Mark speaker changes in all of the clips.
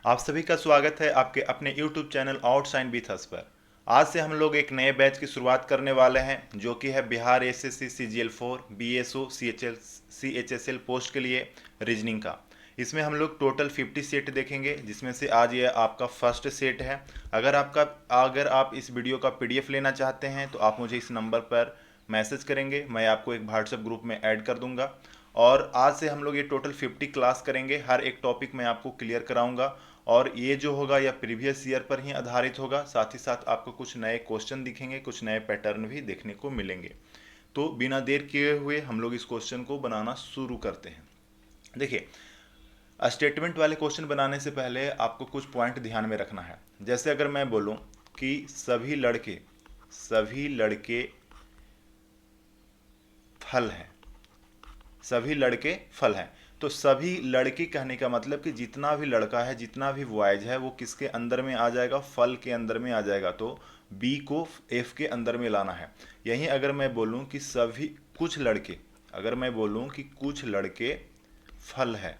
Speaker 1: आप सभी का स्वागत है आपके अपने YouTube channel outshine with us पर। आज से हम लोग एक नए बैच की शुरुआत करने वाले हैं जो कि है Bihar SSC CGL4 BSO CHSL post के लिए रीजनिंग का। इसमें हम लोग टोटल 50 सेट देखेंगे जिसमें से आज ये आपका फर्स्ट सेट है। अगर आप इस वीडियो का PDF लेना चाहते हैं तो आप मुझे इस नंबर पर मैसेज करेंगे, मैं आपको एक व्हाट्सएप ग्रुप में ऐड कर दूंगा। और आज से हम लोग ये टोटल 50 क्लास करेंगे, हर एक टॉपिक मैं आपको क्लियर कराऊंगा। और ये जो होगा यह प्रीवियस ईयर पर ही आधारित होगा, साथ ही साथ आपको कुछ नए क्वेश्चन दिखेंगे, कुछ नए पैटर्न भी देखने को मिलेंगे। तो बिना देर किए हुए हम लोग इस क्वेश्चन को बनाना शुरू करते हैं। देखिए, स्टेटमेंट वाले क्वेश्चन बनाने से पहले आपको कुछ पॉइंट ध्यान में रखना है। जैसे अगर मैं बोलूं कि सभी लड़के फल हैं, सभी लड़के फल हैं, तो सभी लड़के कहने का मतलब कि जितना भी लड़का है, जितना भी बॉयज है, वो किसके अंदर में आ जाएगा? फल के अंदर में आ जाएगा। तो बी को एफ के अंदर में लाना है। यहीं अगर मैं बोलूं कि सभी कुछ लड़के, अगर मैं बोलूं कि कुछ लड़के फल है,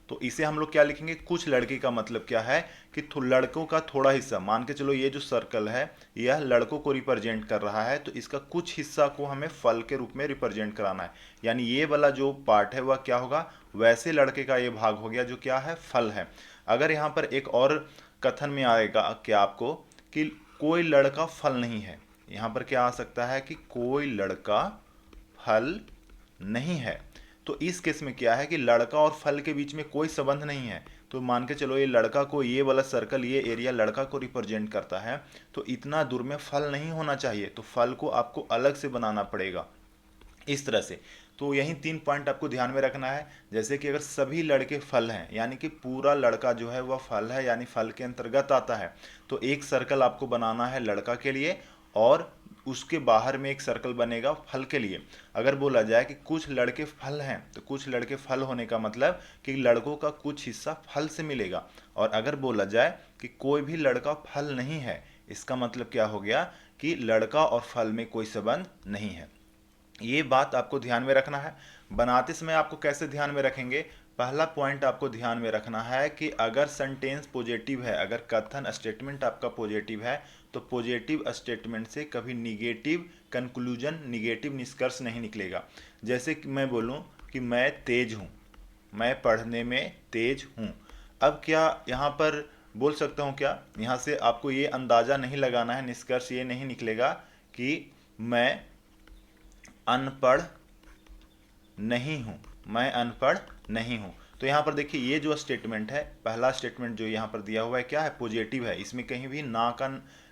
Speaker 1: तो इसे हम लोग क्या लिखेंगे? कुछ लड़के का मतलब क्या है कि लड़कों का थोड़ा हिस्सा, मान के चलो ये जो सर्कल है यह लड़कों को रिप्रेजेंट कर रहा है, तो इसका कुछ हिस्सा को हमें फल के रूप में रिप्रेजेंट कराना है। यानी ये वाला जो पार्ट है वह क्या होगा? वैसे लड़के का ये भाग हो गया जो क्या है? फल है। अगर यहाँ पर एक और कथन में आएगा क्या आपको कि कोई लड़का फल नहीं है, यहाँ पर क्या आ सकता है कि कोई लड़का फल नहीं है। तो इस केस में क्या है कि लड़का और फल के बीच में कोई संबंध नहीं है। तो मान के चलो ये लड़का को, ये वाला सर्कल, ये एरिया लड़का को रिप्रेजेंट करता है, तो इतना दूर में फल नहीं होना चाहिए, तो फल को आपको अलग से बनाना पड़ेगा इस तरह से। तो यही 3 पॉइंट आपको ध्यान में रखना है। जैसे कि अगर सभी लड़के फल हैं, यानी कि पूरा लड़का जो है वह फल है, यानी फल के अंतर्गत आता है, तो एक सर्कल आपको बनाना है लड़का के लिए और उसके बाहर में एक सर्कल बनेगा फल के लिए। अगर बोला जाए कि कुछ लड़के फल हैं, तो कुछ लड़के फल होने का मतलब कि लड़कों का कुछ हिस्सा फल से मिलेगा। और अगर बोला जाए कि कोई भी लड़का फल नहीं है, इसका मतलब क्या हो गया कि लड़का और फल में कोई संबंध नहीं है। ये बात आपको ध्यान में रखना है। बनाते समय आपको कैसे ध्यान में रखेंगे? पहला पॉइंट आपको ध्यान में रखना है कि अगर सेंटेंस पॉजिटिव है, अगर कथन स्टेटमेंट आपका पॉजिटिव है, तो पॉजिटिव स्टेटमेंट से कभी निगेटिव कंक्लूजन, निगेटिव निष्कर्ष नहीं निकलेगा। जैसे कि मैं बोलूं कि मैं तेज हूं, मैं पढ़ने में तेज हूं। अब क्या यहाँ पर बोल सकता हूँ क्या? यहाँ से आपको ये अंदाज़ा नहीं लगाना है, निष्कर्ष ये नहीं निकलेगा कि मैं अनपढ़ नहीं हूं, मैं अनपढ़ नहीं हूं। तो यहां पर देखिए, ये जो स्टेटमेंट है, पहला स्टेटमेंट जो यहां पर दिया हुआ है क्या है? पॉजिटिव है, इसमें कहीं भी ना का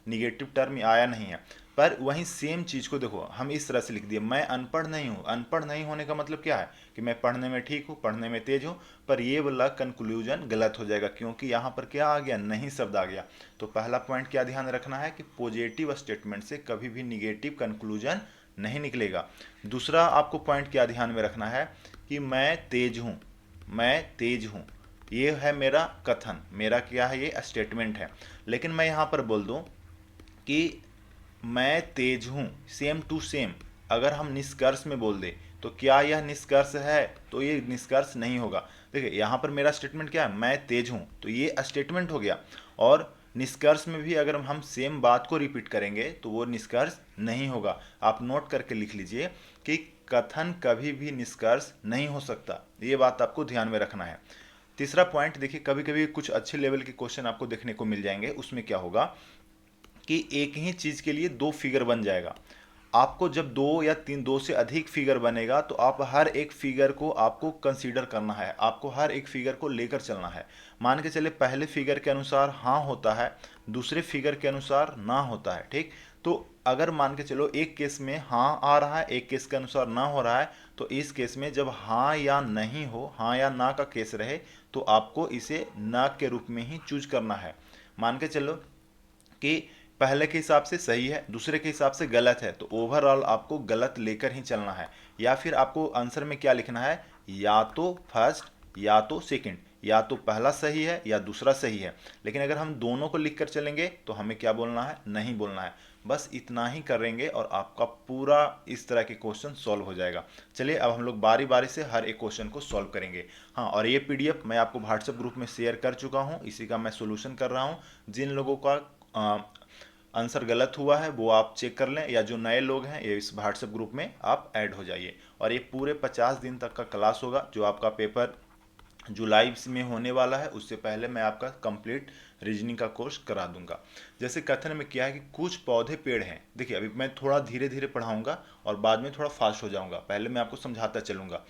Speaker 1: निगेटिव टर्म आया नहीं है। पर वहीं सेम चीज को देखो, हम इस तरह से लिख दिए, मैं अनपढ़ नहीं हूं। अनपढ़ नहीं होने का मतलब क्या है कि मैं पढ़ने में ठीक हूं, पढ़ने में तेज हूं। पर ये वाला कंक्लूजन गलत हो जाएगा, क्योंकि यहां पर क्या आ गया? नहीं शब्द आ गया। तो पहला पॉइंट क्या ध्यान रखना है कि पॉजिटिव स्टेटमेंट से कभी भी निगेटिव कंक्लूजन नहीं निकलेगा। दूसरा आपको पॉइंट क्या ध्यान में रखना है कि मैं तेज हूं, मैं तेज हूं, ये है मेरा कथन, मेरा क्या है? ये स्टेटमेंट है। लेकिन मैं यहां पर बोल दूं कि मैं तेज हूं, सेम टू सेम अगर हम निष्कर्ष में बोल दे तो क्या यह निष्कर्ष है? तो ये निष्कर्ष नहीं होगा। देखिए, यहां पर मेरा स्टेटमेंट क्या है? मैं तेज हूं, तो ये स्टेटमेंट हो गया। और निष्कर्ष में भी अगर हम सेम बात को रिपीट करेंगे तो वो निष्कर्ष नहीं होगा। आप नोट करके लिख लीजिए कि कथन कभी भी निष्कर्ष नहीं हो सकता, ये बात आपको ध्यान में रखना है। तीसरा पॉइंट देखिए, कभी कभी कुछ अच्छे लेवल के क्वेश्चन आपको देखने को मिल जाएंगे, उसमें क्या होगा कि एक ही चीज के लिए दो फिगर बन जाएगा। आपको जब दो या तीन, दो से अधिक फिगर बनेगा तो आप हर एक फिगर को आपको कंसीडर करना है, आपको हर एक फिगर को लेकर चलना है। मान के चले पहले फिगर के अनुसार हाँ होता है, दूसरे फिगर के अनुसार ना होता है, ठीक? तो अगर मान के चलो एक केस में हाँ आ रहा है, एक केस के अनुसार ना हो रहा है, तो इस केस में जब हाँ या नहीं हो, हाँ या ना का केस रहे, तो आपको इसे ना के रूप में ही चूज करना है। मान के चलो कि पहले के हिसाब से सही है, दूसरे के हिसाब से गलत है, तो ओवरऑल आपको गलत लेकर ही चलना है। या फिर आपको आंसर में क्या लिखना है? या तो फर्स्ट या तो सेकंड, या तो पहला सही है या दूसरा सही है। लेकिन अगर हम दोनों को लिखकर चलेंगे तो हमें क्या बोलना है? नहीं बोलना है। बस इतना ही करेंगे और आपका पूरा इस तरह के क्वेश्चन सॉल्व हो जाएगा। चलिए अब हम लोग बारी बारी से हर एक क्वेश्चन को सॉल्व करेंगे। हाँ, और ये पीडीएफ मैं आपको व्हाट्सएप ग्रुप में शेयर कर चुका हूँ, इसी का मैं सोल्यूशन कर रहा हूँ। जिन लोगों का आंसर गलत हुआ है वो आप चेक कर लें, या जो नए लोग हैं ये इस व्हाट्सएप ग्रुप में आप ऐड हो जाइए। और ये पूरे 50 दिन तक का क्लास होगा। जो आपका पेपर जुलाई में होने वाला है उससे पहले मैं आपका कंप्लीट रीजनिंग का कोर्स करा दूंगा। जैसे कथन में क्या है कि कुछ पौधे पेड़ हैं। देखिए अभी मैं थोड़ा धीरे धीरे पढ़ाऊंगा और बाद में थोड़ा फास्ट हो जाऊंगा, पहले मैं आपको समझाता चलूंगा।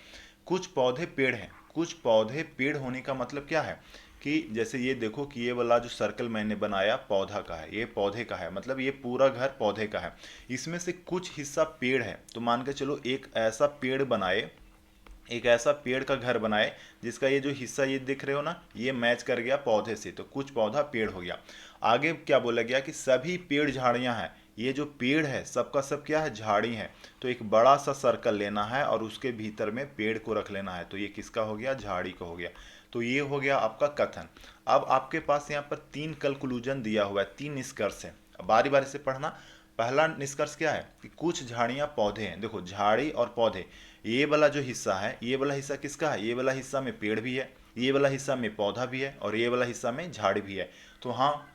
Speaker 1: कुछ पौधे पेड़ हैं। कुछ पौधे पेड़ होने का मतलब क्या है कि जैसे ये देखो कि ये वाला जो सर्कल मैंने बनाया पौधा का है, ये पौधे का है, मतलब ये पूरा घर पौधे का है। इसमें से कुछ हिस्सा पेड़ है, तो मान के चलो एक ऐसा पेड़ बनाए, एक ऐसा पेड़ का घर बनाए जिसका ये जो हिस्सा ये दिख रहे हो ना, ये मैच कर गया पौधे से, तो कुछ पौधा पेड़ हो गया। आगे क्या बोला गया कि सभी पेड़ झाड़ियां हैं। ये जो पेड़ है सबका सब क्या है, झाड़ी है। तो एक बड़ा सा सर्कल लेना है और उसके भीतर में पेड़ को रख लेना है, तो ये किसका हो गया, झाड़ी का हो गया। तो ये हो गया आपका कथन। अब आपके पास यहाँ पर 3 कंक्लूजन दिया हुआ है, 3 निष्कर्ष है। बारी बारी से पढ़ना। पहला निष्कर्ष क्या है कि कुछ झाड़ियां पौधे हैं। देखो झाड़ी और पौधे, ये वाला जो हिस्सा है, ये वाला हिस्सा किसका है, ये वाला हिस्सा में पेड़ भी है, ये वाला हिस्सा में पौधा भी है, और ये वाला हिस्सा में झाड़ी भी है। तो हाँ,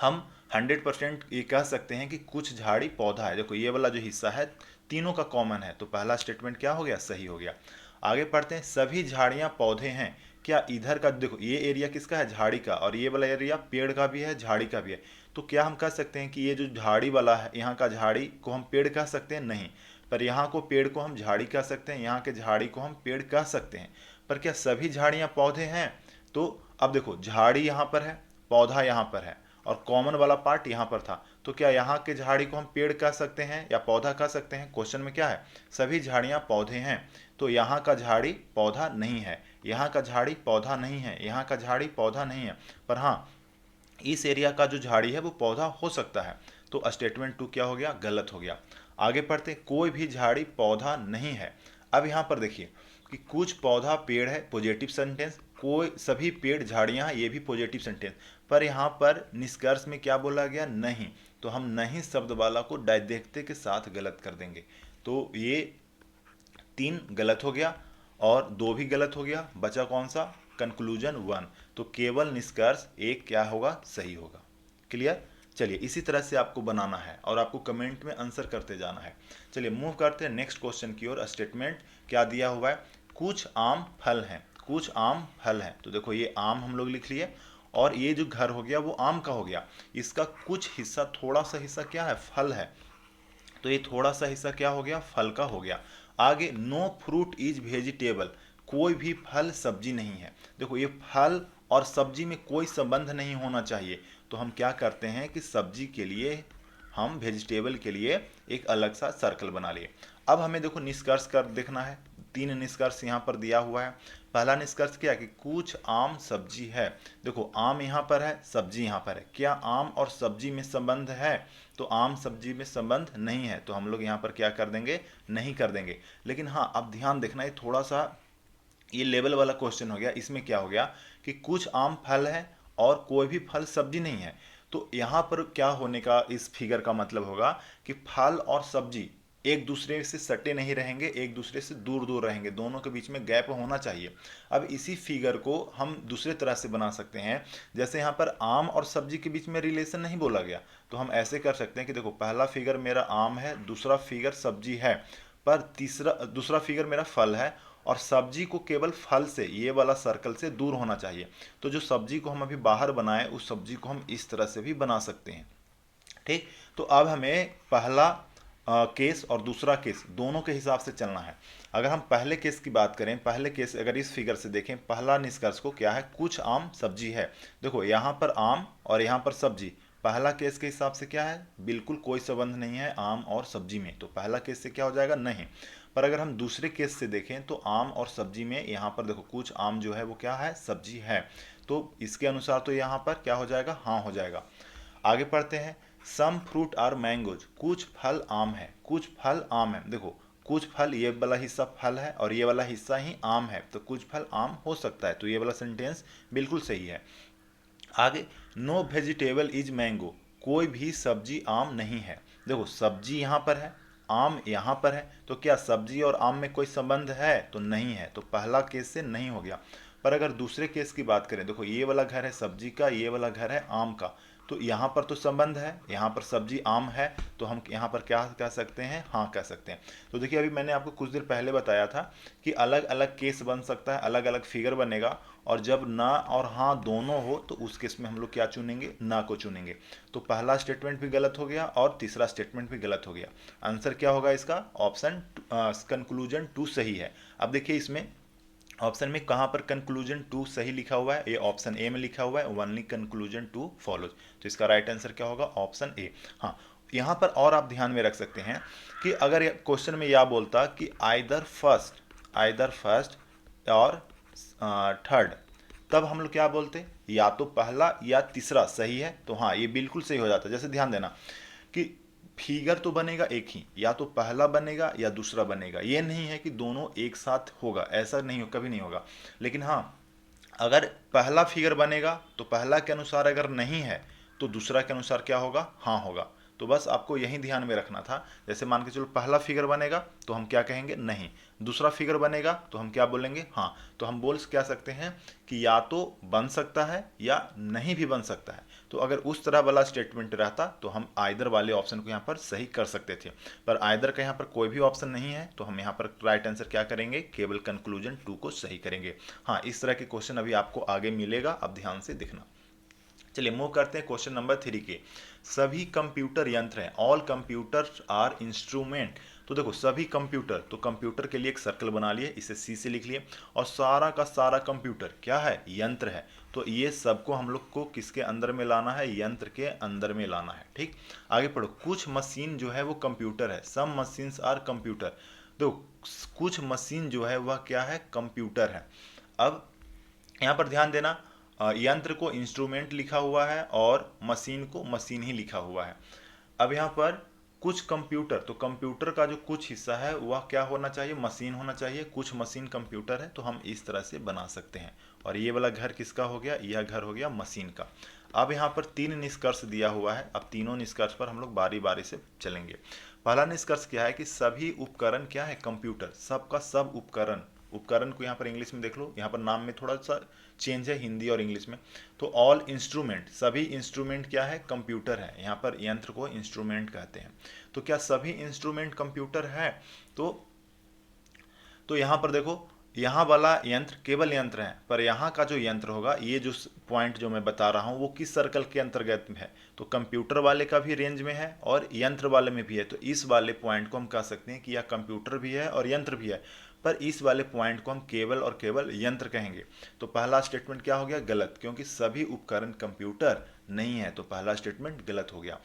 Speaker 1: हम 100% ये कह सकते हैं कि कुछ झाड़ी पौधा है। देखो ये वाला जो हिस्सा है तीनों का कॉमन है, तो पहला स्टेटमेंट क्या हो गया, सही हो गया। आगे पढ़ते हैं, सभी झाड़ियां पौधे हैं। क्या इधर का देखो ये एरिया किसका है, झाड़ी का, और ये वाला एरिया पेड़ का भी है, झाड़ी का भी है। तो क्या हम कह सकते हैं कि ये जो झाड़ी वाला है, यहाँ का झाड़ी को हम पेड़ कह सकते हैं, नहीं। पर यहाँ को पेड़ को हम झाड़ी कह सकते हैं, यहाँ के झाड़ी को हम पेड़ कह सकते हैं। पर क्या सभी झाड़ियाँ पौधे हैं? तो अब देखो झाड़ी यहाँ पर है, पौधा यहाँ पर है, और कॉमन वाला पार्ट यहाँ पर था। तो क्या यहाँ के झाड़ी को हम पेड़ कह सकते हैं या पौधा कह सकते हैं? क्वेश्चन में क्या है, सभी झाड़ियाँ पौधे हैं। तो यहाँ का झाड़ी पौधा नहीं है, यहाँ का झाड़ी पौधा नहीं है, यहाँ का झाड़ी पौधा नहीं है। पर हाँ, इस एरिया का जो झाड़ी है वो पौधा हो सकता है। तो स्टेटमेंट 2 क्या हो गया, गलत हो गया। आगे पढ़ते, कोई भी झाड़ी पौधा नहीं है। अब यहाँ पर देखिए कि कुछ पौधा पेड़ है, पॉजिटिव सेंटेंस, कोई सभी पेड़ झाड़ियाँ हैं, ये भी पॉजिटिव सेंटेंस। पर यहाँ पर निष्कर्ष में क्या बोला गया, नहीं। तो हम नहीं शब्द वाला को देखते के साथ गलत कर देंगे। तो ये 3 गलत हो गया और 2 भी गलत हो गया, बचा कौन सा, कंक्लूजन 1। तो केवल निष्कर्ष 1 क्या होगा, सही होगा। क्लियर? चलिए इसी तरह से आपको बनाना है और आपको कमेंट में आंसर करते जाना है। चलिए मूव करते हैं नेक्स्ट क्वेश्चन की ओर। स्टेटमेंट क्या दिया हुआ है, कुछ आम फल हैं। कुछ आम फल हैं, तो देखो ये आम हम लोग लिख लिए, और ये जो घर हो गया वो आम का हो गया। इसका कुछ हिस्सा, थोड़ा सा हिस्सा क्या है, फल है। तो ये थोड़ा सा हिस्सा क्या हो गया, फल का हो गया। आगे, नो फ्रूट इज वेजिटेबल, कोई भी फल सब्जी नहीं है। देखो ये फल और सब्जी में कोई संबंध नहीं होना चाहिए, तो हम क्या करते हैं कि सब्जी के लिए हम वेजिटेबल के लिए एक अलग सा सर्कल बना लिए। अब हमें देखो निष्कर्ष कर देखना है। 3 निष्कर्ष यहाँ पर दिया हुआ है। पहला निष्कर्ष क्या है कि कुछ आम सब्जी है। देखो आम यहाँ पर है, सब्जी यहाँ पर है, क्या आम और सब्जी में संबंध है? तो आम सब्जी में संबंध नहीं है, तो हम लोग यहाँ पर क्या कर देंगे, नहीं कर देंगे। लेकिन हाँ, अब ध्यान देखना, ये थोड़ा सा ये लेवल वाला क्वेश्चन हो गया। इसमें क्या हो गया कि कुछ आम फल है और कोई भी फल सब्जी नहीं है। तो यहाँ पर क्या होने का, इस फिगर का मतलब होगा कि फल और सब्जी एक दूसरे से सटे नहीं रहेंगे, एक दूसरे से दूर दूर रहेंगे, दोनों के बीच में गैप होना चाहिए। अब इसी फिगर को हम दूसरे तरह से बना सकते हैं। जैसे यहाँ पर आम और सब्जी के बीच में रिलेशन नहीं बोला गया, तो हम ऐसे कर सकते हैं कि देखो पहला फिगर मेरा आम है, दूसरा फिगर सब्जी है, पर दूसरा फिगर मेरा फल है, और सब्जी को केवल फल से, ये वाला सर्कल से दूर होना चाहिए। तो जो सब्जी को हम अभी बाहर बनाए, उस सब्जी को हम इस तरह से भी बना सकते हैं। ठीक, तो अब हमें पहला केस और दूसरा केस दोनों के हिसाब से चलना है। अगर हम पहले केस की बात करें, पहले केस अगर इस फिगर से देखें, पहला निष्कर्ष को क्या है, कुछ आम सब्जी है। देखो यहाँ पर आम और यहाँ पर सब्जी, पहला केस के हिसाब से क्या है, बिल्कुल कोई संबंध नहीं है आम और सब्जी में, तो पहला केस से क्या हो जाएगा, नहीं। पर अगर हम दूसरे केस से देखें तो आम और सब्जी में यहाँ पर देखो कुछ आम जो है वो क्या है, सब्जी है, तो इसके अनुसार तो यहाँ पर क्या हो जाएगा, हाँ हो जाएगा। आगे पढ़ते हैं, सम फ्रूट आर मैंगोज, कुछ फल आम है। कुछ फल आम है, देखो कुछ फल, ये वाला हिस्सा फल है और ये वाला हिस्सा ही आम है, तो कुछ फल आम हो सकता है, तो ये वाला सेंटेंस बिल्कुल सही है। आगे, नो वेजिटेबल इज मैंगो, कोई भी सब्जी आम नहीं है। देखो सब्जी यहाँ पर है, आम यहाँ पर है, तो क्या सब्जी और आम में कोई संबंध है? तो नहीं है, तो पहला केस से नहीं हो गया। पर अगर दूसरे केस की बात करें, देखो ये वाला घर है सब्जी का, ये वाला घर है आम का, तो यहाँ पर तो संबंध है, यहाँ पर सब्जी आम है, तो हम यहाँ पर क्या कह सकते हैं? हाँ कह सकते हैं। तो देखिए अभी मैंने आपको कुछ देर पहले बताया था कि अलग अलग केस बन सकता है, अलग अलग फिगर बनेगा, और जब ना और हाँ दोनों हो तो उस केस में हम लोग क्या चुनेंगे? ना को चुनेंगे। तो पहला स्टेटमेंट भी गलत हो गया और तीसरा स्टेटमेंट भी गलत हो गया। आंसर क्या होगा इसका? ऑप्शन कंक्लूजन टू सही है। अब देखिए इसमें ऑप्शन में कहाँ पर कंक्लूजन टू सही लिखा हुआ है? ये ऑप्शन ए में लिखा हुआ है, ओनली कंक्लूजन टू फॉलोज। तो इसका राइट आंसर क्या होगा? Option A. हाँ, यहाँ पर और आप ध्यान में रख सकते हैं कि अगर क्वेश्चन में यह बोलता कि आइदर फर्स्ट और थर्ड, तब हम लोग क्या बोलते? या तो पहला या तीसरा सही है, तो हाँ ये बिल्कुल सही हो जाता है। जैसे ध्यान देना कि फिगर तो बनेगा एक ही, या तो पहला बनेगा या दूसरा बनेगा, ये नहीं है कि दोनों एक साथ होगा, ऐसा नहीं हो, कभी नहीं होगा। लेकिन हाँ, अगर पहला फिगर बनेगा तो पहला के अनुसार अगर नहीं है तो दूसरा के अनुसार क्या होगा? हाँ होगा। तो बस आपको यही ध्यान में रखना था। जैसे मान के चलो पहला फिगर बनेगा तो हम क्या कहेंगे? नहीं। दूसरा फिगर बनेगा तो हम क्या बोलेंगे? हाँ। तो हम बोल क्या सकते हैं कि या तो बन सकता है या नहीं भी बन सकता है। तो अगर उस तरह वाला स्टेटमेंट रहता तो हम आइदर वाले ऑप्शन को यहाँ पर सही कर सकते थे, पर आइदर का यहाँ पर कोई भी ऑप्शन नहीं है, तो हम यहाँ पर राइट आंसर क्या करेंगे? केवल कंक्लूजन टू को सही करेंगे। हाँ, इस तरह के क्वेश्चन अभी आपको आगे मिलेगा, अब ध्यान से देखना। चलिए मूव करते हैं क्वेश्चन नंबर 3 के। सभी कंप्यूटर यंत्र हैं, ऑल कंप्यूटर्स आर इंस्ट्रूमेंट। तो देखो सभी कंप्यूटर, तो कंप्यूटर के लिए एक सर्कल बना लिए, इसे सी से लिख लिए, और सारा का सारा कंप्यूटर क्या है? यंत्र है। तो ये सबको हम लोग को किसके अंदर में लाना है? यंत्र के अंदर में लाना है। ठीक, आगे पढ़ो। कुछ मशीन जो है वो कंप्यूटर है, सम मशीन्स आर कंप्यूटर। देखो कुछ मशीन जो है वह क्या है? कंप्यूटर है। अब यहाँ पर ध्यान देना, यंत्र को इंस्ट्रूमेंट लिखा हुआ है और मशीन को मशीन ही लिखा हुआ है। अब यहाँ पर कुछ कंप्यूटर, तो कंप्यूटर का जो कुछ हिस्सा है वह क्या होना चाहिए? मशीन होना चाहिए। कुछ मशीन कंप्यूटर है, तो हम इस तरह से बना सकते हैं। और ये वाला घर किसका हो गया? यह घर हो गया मशीन का। अब यहाँ पर 3 निष्कर्ष दिया हुआ है, अब तीनों निष्कर्ष पर हम लोग बारी बारी से चलेंगे। पहला निष्कर्ष क्या है कि सभी उपकरण क्या है? कंप्यूटर। सबका सब उपकरण, उपकरण को यहाँ पर इंग्लिश में देख लो, यहाँ पर नाम में थोड़ा सा चेंज है हिंदी और इंग्लिश में। तो ऑल इंस्ट्रूमेंट, सभी इंस्ट्रूमेंट क्या है? कंप्यूटर है। यहाँ पर यंत्र को इंस्ट्रूमेंट कहते हैं। तो क्या सभी इंस्ट्रूमेंट कंप्यूटर है? तो यहाँ पर देखो, यहाँ वाला यंत्र केवल यंत्र है, पर यहाँ का जो यंत्र होगा, ये जो पॉइंट जो मैं बता रहा हूँ वो किस सर्कल के अंतर्गत में है? तो कंप्यूटर वाले का भी रेंज में है और यंत्र वाले में भी है। तो इस वाले पॉइंट को हम कह सकते हैं कि यह कंप्यूटर भी है और यंत्र भी है, पर इस वाले पॉइंट को हम केवल और केवल यंत्र कहेंगे। तो पहला स्टेटमेंट क्या हो गया? गलत, क्योंकि सभी उपकरण कंप्यूटर नहीं है, तो पहला स्टेटमेंट गलत हो गया।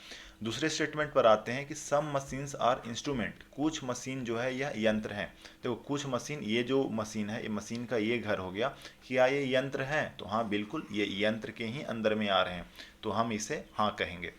Speaker 1: दूसरे स्टेटमेंट पर आते हैं कि सम मशीन्स आर इंस्ट्रूमेंट। कुछ मशीन जो है यह यंत्र है। देखो कुछ मशीन, ये जो मशीन है, ये मशीन का ये घर हो गया, क्या ये यंत्र है? तो हाँ बिल्कुल, ये यंत्र के ही अंदर में आ रहे हैं, तो हम इसे हाँ कहेंगे।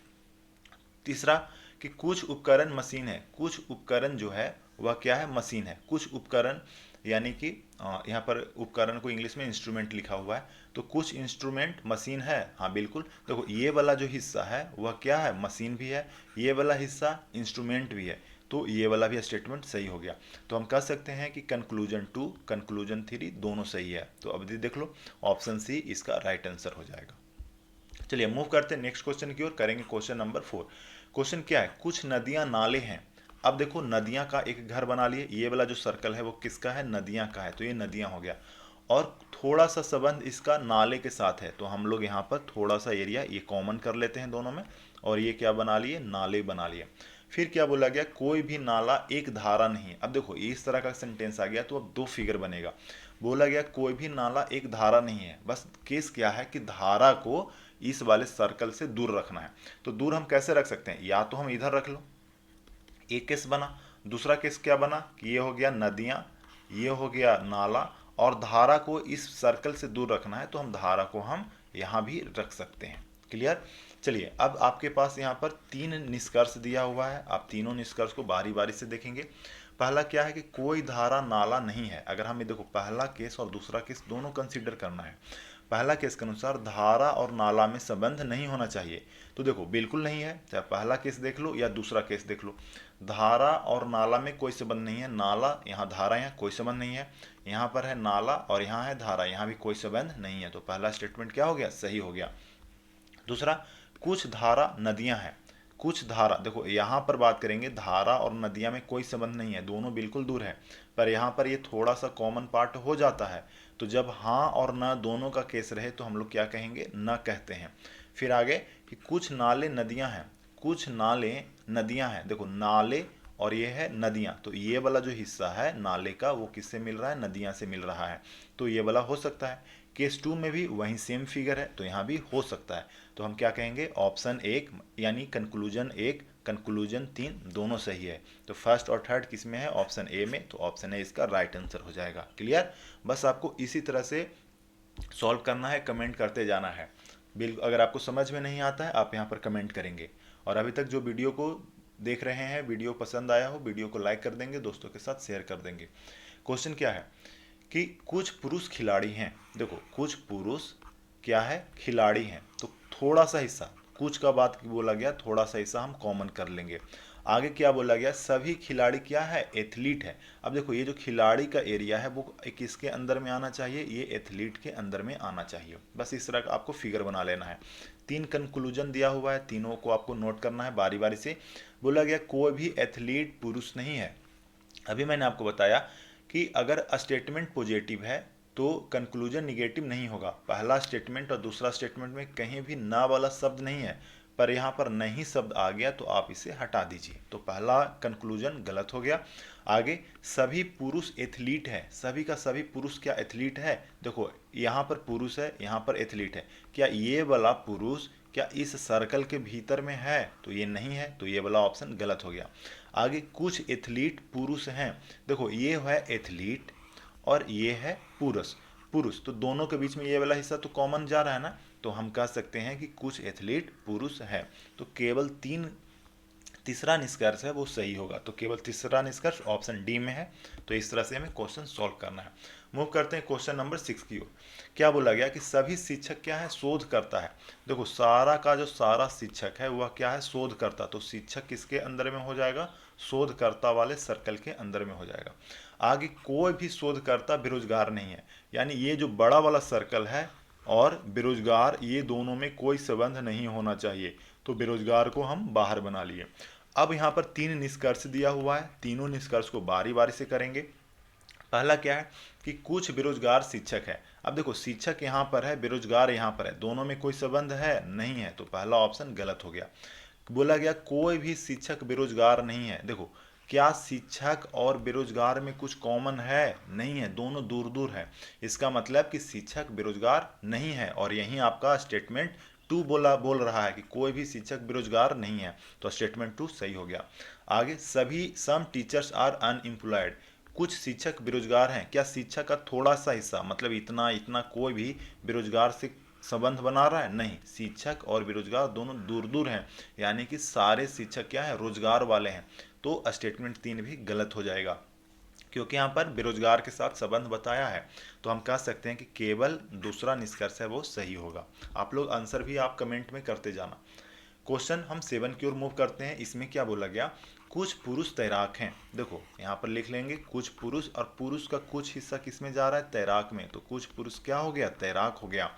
Speaker 1: तीसरा कि कुछ उपकरण मशीन है। कुछ उपकरण जो है वह क्या है? मशीन है। कुछ उपकरण यानी कि यहाँ पर उपकरण को इंग्लिश में इंस्ट्रूमेंट लिखा हुआ है, तो कुछ इंस्ट्रूमेंट मशीन है। हाँ बिल्कुल, देखो ये वाला जो हिस्सा है वह क्या है? मशीन भी है, ये वाला हिस्सा इंस्ट्रूमेंट भी है, तो ये वाला भी स्टेटमेंट सही हो गया। तो हम कह सकते हैं कि कंक्लूजन 2 कंक्लूजन 3 दोनों सही है। तो अब देख लो, ऑप्शन सी इसका राइट आंसर हो जाएगा। चलिए मूव करते हैं नेक्स्ट क्वेश्चन की ओर, करेंगे क्वेश्चन नंबर 4। क्वेश्चन क्या है? कुछ नदियां नाले हैं। अब देखो नदियां का एक घर बना लिए, ये वाला जो सर्कल है वो किसका है? नदियां का है, तो ये नदियां हो गया। और थोड़ा सा संबंध इसका नाले के साथ है, तो हम लोग यहाँ पर थोड़ा सा एरिया ये कॉमन कर लेते हैं दोनों में, और ये क्या बना लिए? नाले बना लिए। फिर क्या बोला गया? कोई भी नाला एक धारा नहीं है। अब देखो इस तरह का सेंटेंस आ गया तो अब 2 फिगर बनेगा। बोला गया कोई भी नाला एक धारा नहीं है, बस केस क्या है कि धारा को इस वाले सर्कल से दूर रखना है। तो दूर हम कैसे रख सकते हैं? या तो हम इधर रख लो, एक केस बना। दूसरा केस क्या बना कि ये हो गया नदियाँ, ये हो गया नाला, और धारा को इस सर्कल से दूर रखना है, तो हम धारा को हम यहाँ भी रख सकते हैं। क्लियर? चलिए अब आपके पास यहाँ पर 3 निष्कर्ष दिया हुआ है, आप तीनों निष्कर्ष को बारी बारी से देखेंगे। पहला क्या है कि कोई धारा नाला नहीं है। अगर हमें देखो पहला केस और दूसरा केस दोनों कंसीडर करना है। पहला केस के अनुसार धारा और नाला में संबंध नहीं होना चाहिए। तो देखो बिल्कुल नहीं है, चाहे पहला केस देख लो या दूसरा केस देख लो, धारा और नाला में कोई संबंध नहीं है। नाला यहाँ, धारा यहाँ, कोई संबंध नहीं है। यहाँ पर है नाला और यहाँ है धारा, यहाँ भी कोई संबंध नहीं है। तो पहला स्टेटमेंट क्या हो गया, सही हो गया। दूसरा, कुछ धारा नदियां हैं। कुछ धारा, देखो यहाँ पर बात करेंगे, धारा और नदियां में कोई संबंध नहीं है, दोनों बिल्कुल दूर है, पर यहाँ पर ये थोड़ा सा कॉमन पार्ट हो जाता है। तो जब हाँ और न दोनों का केस रहे तो हम लोग क्या कहेंगे, न कहते हैं। फिर आगे कि कुछ नाले नदियां हैं। कुछ नाले नदियां हैं, देखो नाले और ये है नदियां, तो ये वाला जो हिस्सा है नाले का वो किससे मिल रहा है, नदियां से मिल रहा है। तो ये वाला हो सकता है। केस 2 में भी वही सेम फिगर है, तो यहाँ भी हो सकता है। तो हम क्या कहेंगे, ऑप्शन 1 यानी कंक्लूजन 1, कंक्लूजन 3 दोनों सही है। तो फर्स्ट और थर्ड किस में है, ऑप्शन ए में, तो ऑप्शन ए इसका राइट आंसर हो जाएगा। क्लियर। बस आपको इसी तरह से सॉल्व करना है, कमेंट करते जाना है। बिल्कुल, अगर आपको समझ में नहीं आता है आप यहाँ पर कमेंट करेंगे। और अभी तक जो वीडियो को देख रहे हैं, वीडियो पसंद आया हो, वीडियो को लाइक कर देंगे, दोस्तों के साथ शेयर कर देंगे। क्वेश्चन क्या है कि कुछ पुरुष खिलाड़ी हैं। देखो कुछ पुरुष क्या है, खिलाड़ी हैं। तो थोड़ा सा हिस्सा, कुछ का बात बोला गया, थोड़ा सा हिस्सा हम कॉमन कर लेंगे। आगे क्या बोला गया, सभी खिलाड़ी क्या है, एथलीट है। अब देखो ये जो खिलाड़ी का एरिया है वो किसके अंदर में आना चाहिए, ये एथलीट के अंदर में आना चाहिए। बस इस तरह का आपको फिगर बना लेना है। 3 कंक्लूजन दिया हुआ है, तीनों को आपको नोट करना है बारी बारी से। बोला गया कोई भी एथलीट पुरुष नहीं है। अभी मैंने आपको बताया कि अगर स्टेटमेंट पॉजिटिव है तो कंक्लूजन निगेटिव नहीं होगा। पहला स्टेटमेंट और दूसरा स्टेटमेंट में कहीं भी ना वाला शब्द नहीं है, पर यहाँ पर नहीं शब्द आ गया तो आप इसे हटा दीजिए। तो पहला कंक्लूजन गलत हो गया। आगे सभी पुरुष एथलीट है, सभी का सभी पुरुष क्या एथलीट है, देखो यहाँ पर पुरुष है, यहाँ पर एथलीट है। क्या ये वाला पुरुष क्या इस सर्कल के भीतर में है, तो ये नहीं है, तो ये वाला ऑप्शन गलत हो गया। आगे कुछ एथलीट पुरुष हैं, देखो ये है एथलीट और ये है पुरुष। पुरुष तो दोनों के बीच में ये वाला हिस्सा तो कॉमन जा रहा है ना, तो हम कह सकते हैं कि कुछ एथलीट पुरुष है। तो केवल तीसरा निष्कर्ष है वो सही होगा। तो केवल तीसरा निष्कर्ष ऑप्शन डी में है। तो इस तरह से हमें क्वेश्चन सॉल्व करना है। मूव करते हैं क्वेश्चन नंबर 6 की ओर। क्या बोला गया कि सभी शिक्षक क्या है, शोध करता है। देखो सारा का जो सारा शिक्षक है वह क्या है, शोध करता। तो शिक्षक किसके अंदर में हो जाएगा, शोधकर्ता वाले सर्कल के अंदर में हो जाएगा। आगे कोई भी शोधकर्ता बेरोजगार नहीं है, यानी ये जो बड़ा वाला सर्कल है और बेरोजगार, ये दोनों में कोई संबंध नहीं होना चाहिए। तो बेरोजगार को हम बाहर बना लिए। अब यहाँ पर 3 निष्कर्ष दिया हुआ है, तीनों निष्कर्ष को बारी बारी से करेंगे। पहला क्या है कि कुछ बेरोजगार शिक्षक है। अब देखो शिक्षक यहाँ पर है, बेरोजगार यहाँ पर है, दोनों में कोई संबंध है नहीं है, तो पहला ऑप्शन गलत हो गया। बोला गया कोई भी शिक्षक बेरोजगार नहीं है। देखो क्या शिक्षक और बेरोजगार में कुछ कॉमन है, नहीं है, दोनों दूर दूर है। इसका मतलब कि शिक्षक बेरोजगार नहीं है, और यहीं आपका स्टेटमेंट 2 बोल रहा है कि कोई भी शिक्षक बेरोजगार नहीं है। तो स्टेटमेंट 2 सही हो गया। आगे सभी सम टीचर्स आर अनएम्प्लॉयड, कुछ शिक्षक बेरोजगार हैं। क्या शिक्षक का थोड़ा सा हिस्सा, मतलब इतना इतना कोई भी बेरोजगार से संबंध बना रहा है, नहीं। शिक्षक और बेरोजगार दोनों दूर दूर हैं, यानी कि सारे शिक्षक क्या है, रोजगार वाले हैं। तो स्टेटमेंट 3 भी गलत हो जाएगा, क्योंकि यहाँ पर बेरोजगार के साथ संबंध बताया है। तो हम कह सकते हैं कि केवल दूसरा निष्कर्ष है वो सही होगा। आप लोग आंसर भी आप कमेंट में करते जाना। क्वेश्चन हम 7 की ओर मूव करते हैं। इसमें क्या बोला गया, कुछ पुरुष तैराक हैं। देखो यहाँ पर लिख लेंगे कुछ पुरुष, और पुरुष का कुछ हिस्सा किस में जा रहा है, तैराक में। तो कुछ पुरुष क्या हो गया, तैराक हो गया।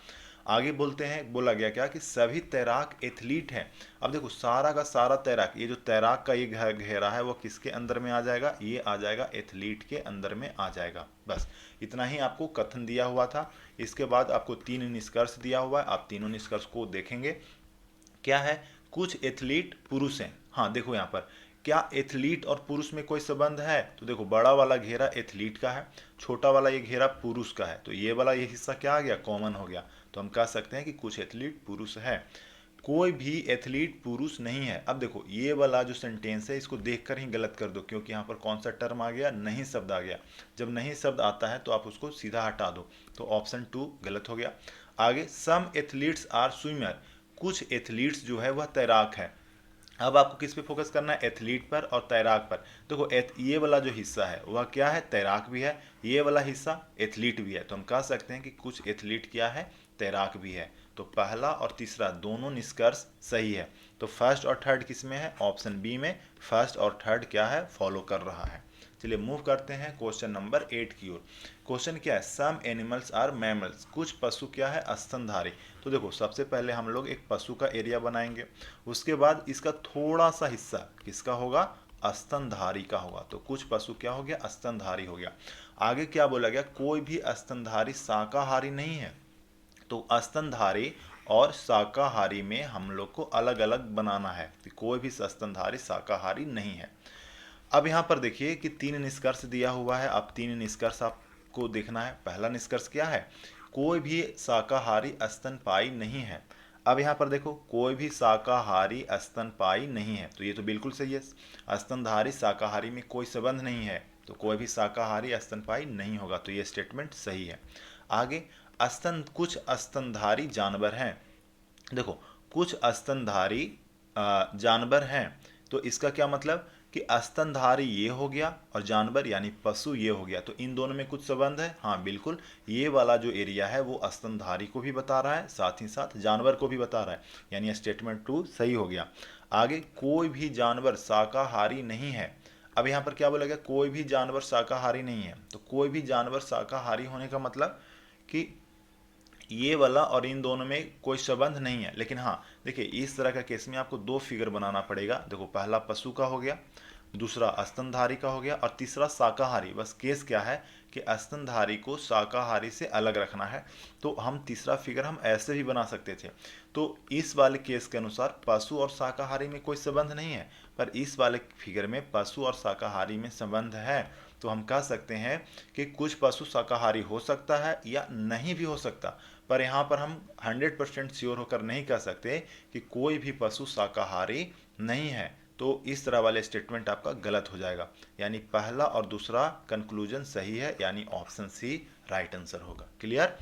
Speaker 1: आगे बोलते हैं, बोला गया क्या कि सभी तैराक एथलीट हैं। अब देखो सारा का सारा तैराक, ये जो तैराक का ये घेरा है वो किसके अंदर में आ जाएगा, ये आ जाएगा एथलीट के अंदर में आ जाएगा। बस इतना ही आपको कथन दिया हुआ था। इसके बाद आपको 3 निष्कर्ष दिया हुआ है, आप तीनों निष्कर्ष को देखेंगे। क्या है, कुछ एथलीट पुरुष हैं। हाँ देखो यहाँ पर क्या एथलीट और पुरुष में कोई संबंध है, तो देखो बड़ा वाला घेरा एथलीट का है, छोटा वाला ये घेरा पुरुष का है, तो ये वाला ये हिस्सा क्या आ गया, कॉमन हो गया। तो हम कह सकते हैं कि कुछ एथलीट पुरुष है। कोई भी एथलीट पुरुष नहीं है। अब देखो ये वाला जो सेंटेंस है इसको देखकर ही गलत कर दो, क्योंकि यहाँ पर कौन सा टर्म आ गया, नहीं शब्द आ गया। जब नहीं शब्द आता है तो आप उसको सीधा हटा दो। तो ऑप्शन 2 गलत हो गया। आगे सम एथलीट्स आर स्विमर, कुछ एथलीट्स जो है वह तैराक है। अब आपको किस पे फोकस करना है, एथलीट पर और तैराक पर। देखो ये वाला जो हिस्सा है वह क्या है, तैराक भी है, ये वाला हिस्सा एथलीट भी है। तो हम कह सकते हैं कि कुछ एथलीट क्या है, तैराक भी है। तो पहला और तीसरा दोनों निष्कर्ष सही है। तो फर्स्ट और थर्ड किस में है? ऑप्शन बी में फर्स्ट और थर्ड क्या है? फॉलो कर रहा है। चलिए मूव करते हैं क्वेश्चन नंबर 8 की ओर। क्वेश्चन क्या है? सम एनिमल्स आर मैमल्स, कुछ पशु क्या है? स्तनधारी। तो देखो सबसे पहले हम लोग एक पशु का एरिया बनाएंगे, उसके बाद इसका थोड़ा सा हिस्सा किसका होगा? स्तनधारी का होगा। तो कुछ पशु क्या हो गया? स्तनधारी हो गया। आगे क्या बोला गया? कोई भी स्तनधारी शाकाहारी नहीं है। तो स्तनधारी और शाकाहारी में हम लोग को अलग अलग बनाना है कि कोई भी स्तनधारी शाकाहारी नहीं है। अब यहाँ पर देखिए कि 3 निष्कर्ष दिया हुआ है। अब 3 निष्कर्ष आपको देखना है। पहला निष्कर्ष क्या है? कोई भी शाकाहारी स्तनपायी नहीं है। अब यहाँ पर देखो कोई भी शाकाहारी स्तनपायी नहीं है, तो ये तो बिल्कुल सही है। स्तनधारी शाकाहारी में कोई संबंध नहीं है, तो कोई भी शाकाहारी स्तनपायी नहीं होगा, तो ये स्टेटमेंट सही है। आगे कुछ स्तनधारी जानवर हैं। देखो कुछ स्तनधारी जानवर हैं, तो इसका क्या मतलब कि स्तनधारी ये हो गया और जानवर यानी पशु ये हो गया। तो इन दोनों में कुछ संबंध है। हाँ बिल्कुल, ये वाला जो एरिया है वो स्तनधारी को भी बता रहा है, साथ ही साथ जानवर को भी बता रहा है, यानी स्टेटमेंट 2 सही हो गया। आगे कोई भी जानवर शाकाहारी नहीं है। अब यहाँ पर क्या बोला गया? कोई भी जानवर शाकाहारी नहीं है। तो कोई भी जानवर शाकाहारी होने का मतलब कि ये वाला और इन दोनों में कोई संबंध नहीं है। लेकिन हाँ देखिए इस तरह का केस में आपको 2 फिगर बनाना पड़ेगा। देखो पहला पशु का हो गया, दूसरा स्तनधारी का हो गया और तीसरा शाकाहारी। बस केस क्या है कि स्तनधारी को शाकाहारी से अलग रखना है। तो हम तीसरा फिगर हम ऐसे भी बना सकते थे। तो इस वाले केस के अनुसार पशु और शाकाहारी में कोई संबंध नहीं है, पर इस वाले फिगर में पशु और शाकाहारी में संबंध है। तो हम कह सकते हैं कि कुछ पशु शाकाहारी हो सकता है या नहीं भी हो सकता, पर यहाँ पर हम 100% श्योर होकर नहीं कह सकते कि कोई भी पशु शाकाहारी नहीं है। तो इस तरह वाले स्टेटमेंट आपका गलत हो जाएगा, यानी पहला और दूसरा कंक्लूजन सही है, यानी ऑप्शन सी राइट आंसर होगा। क्लियर?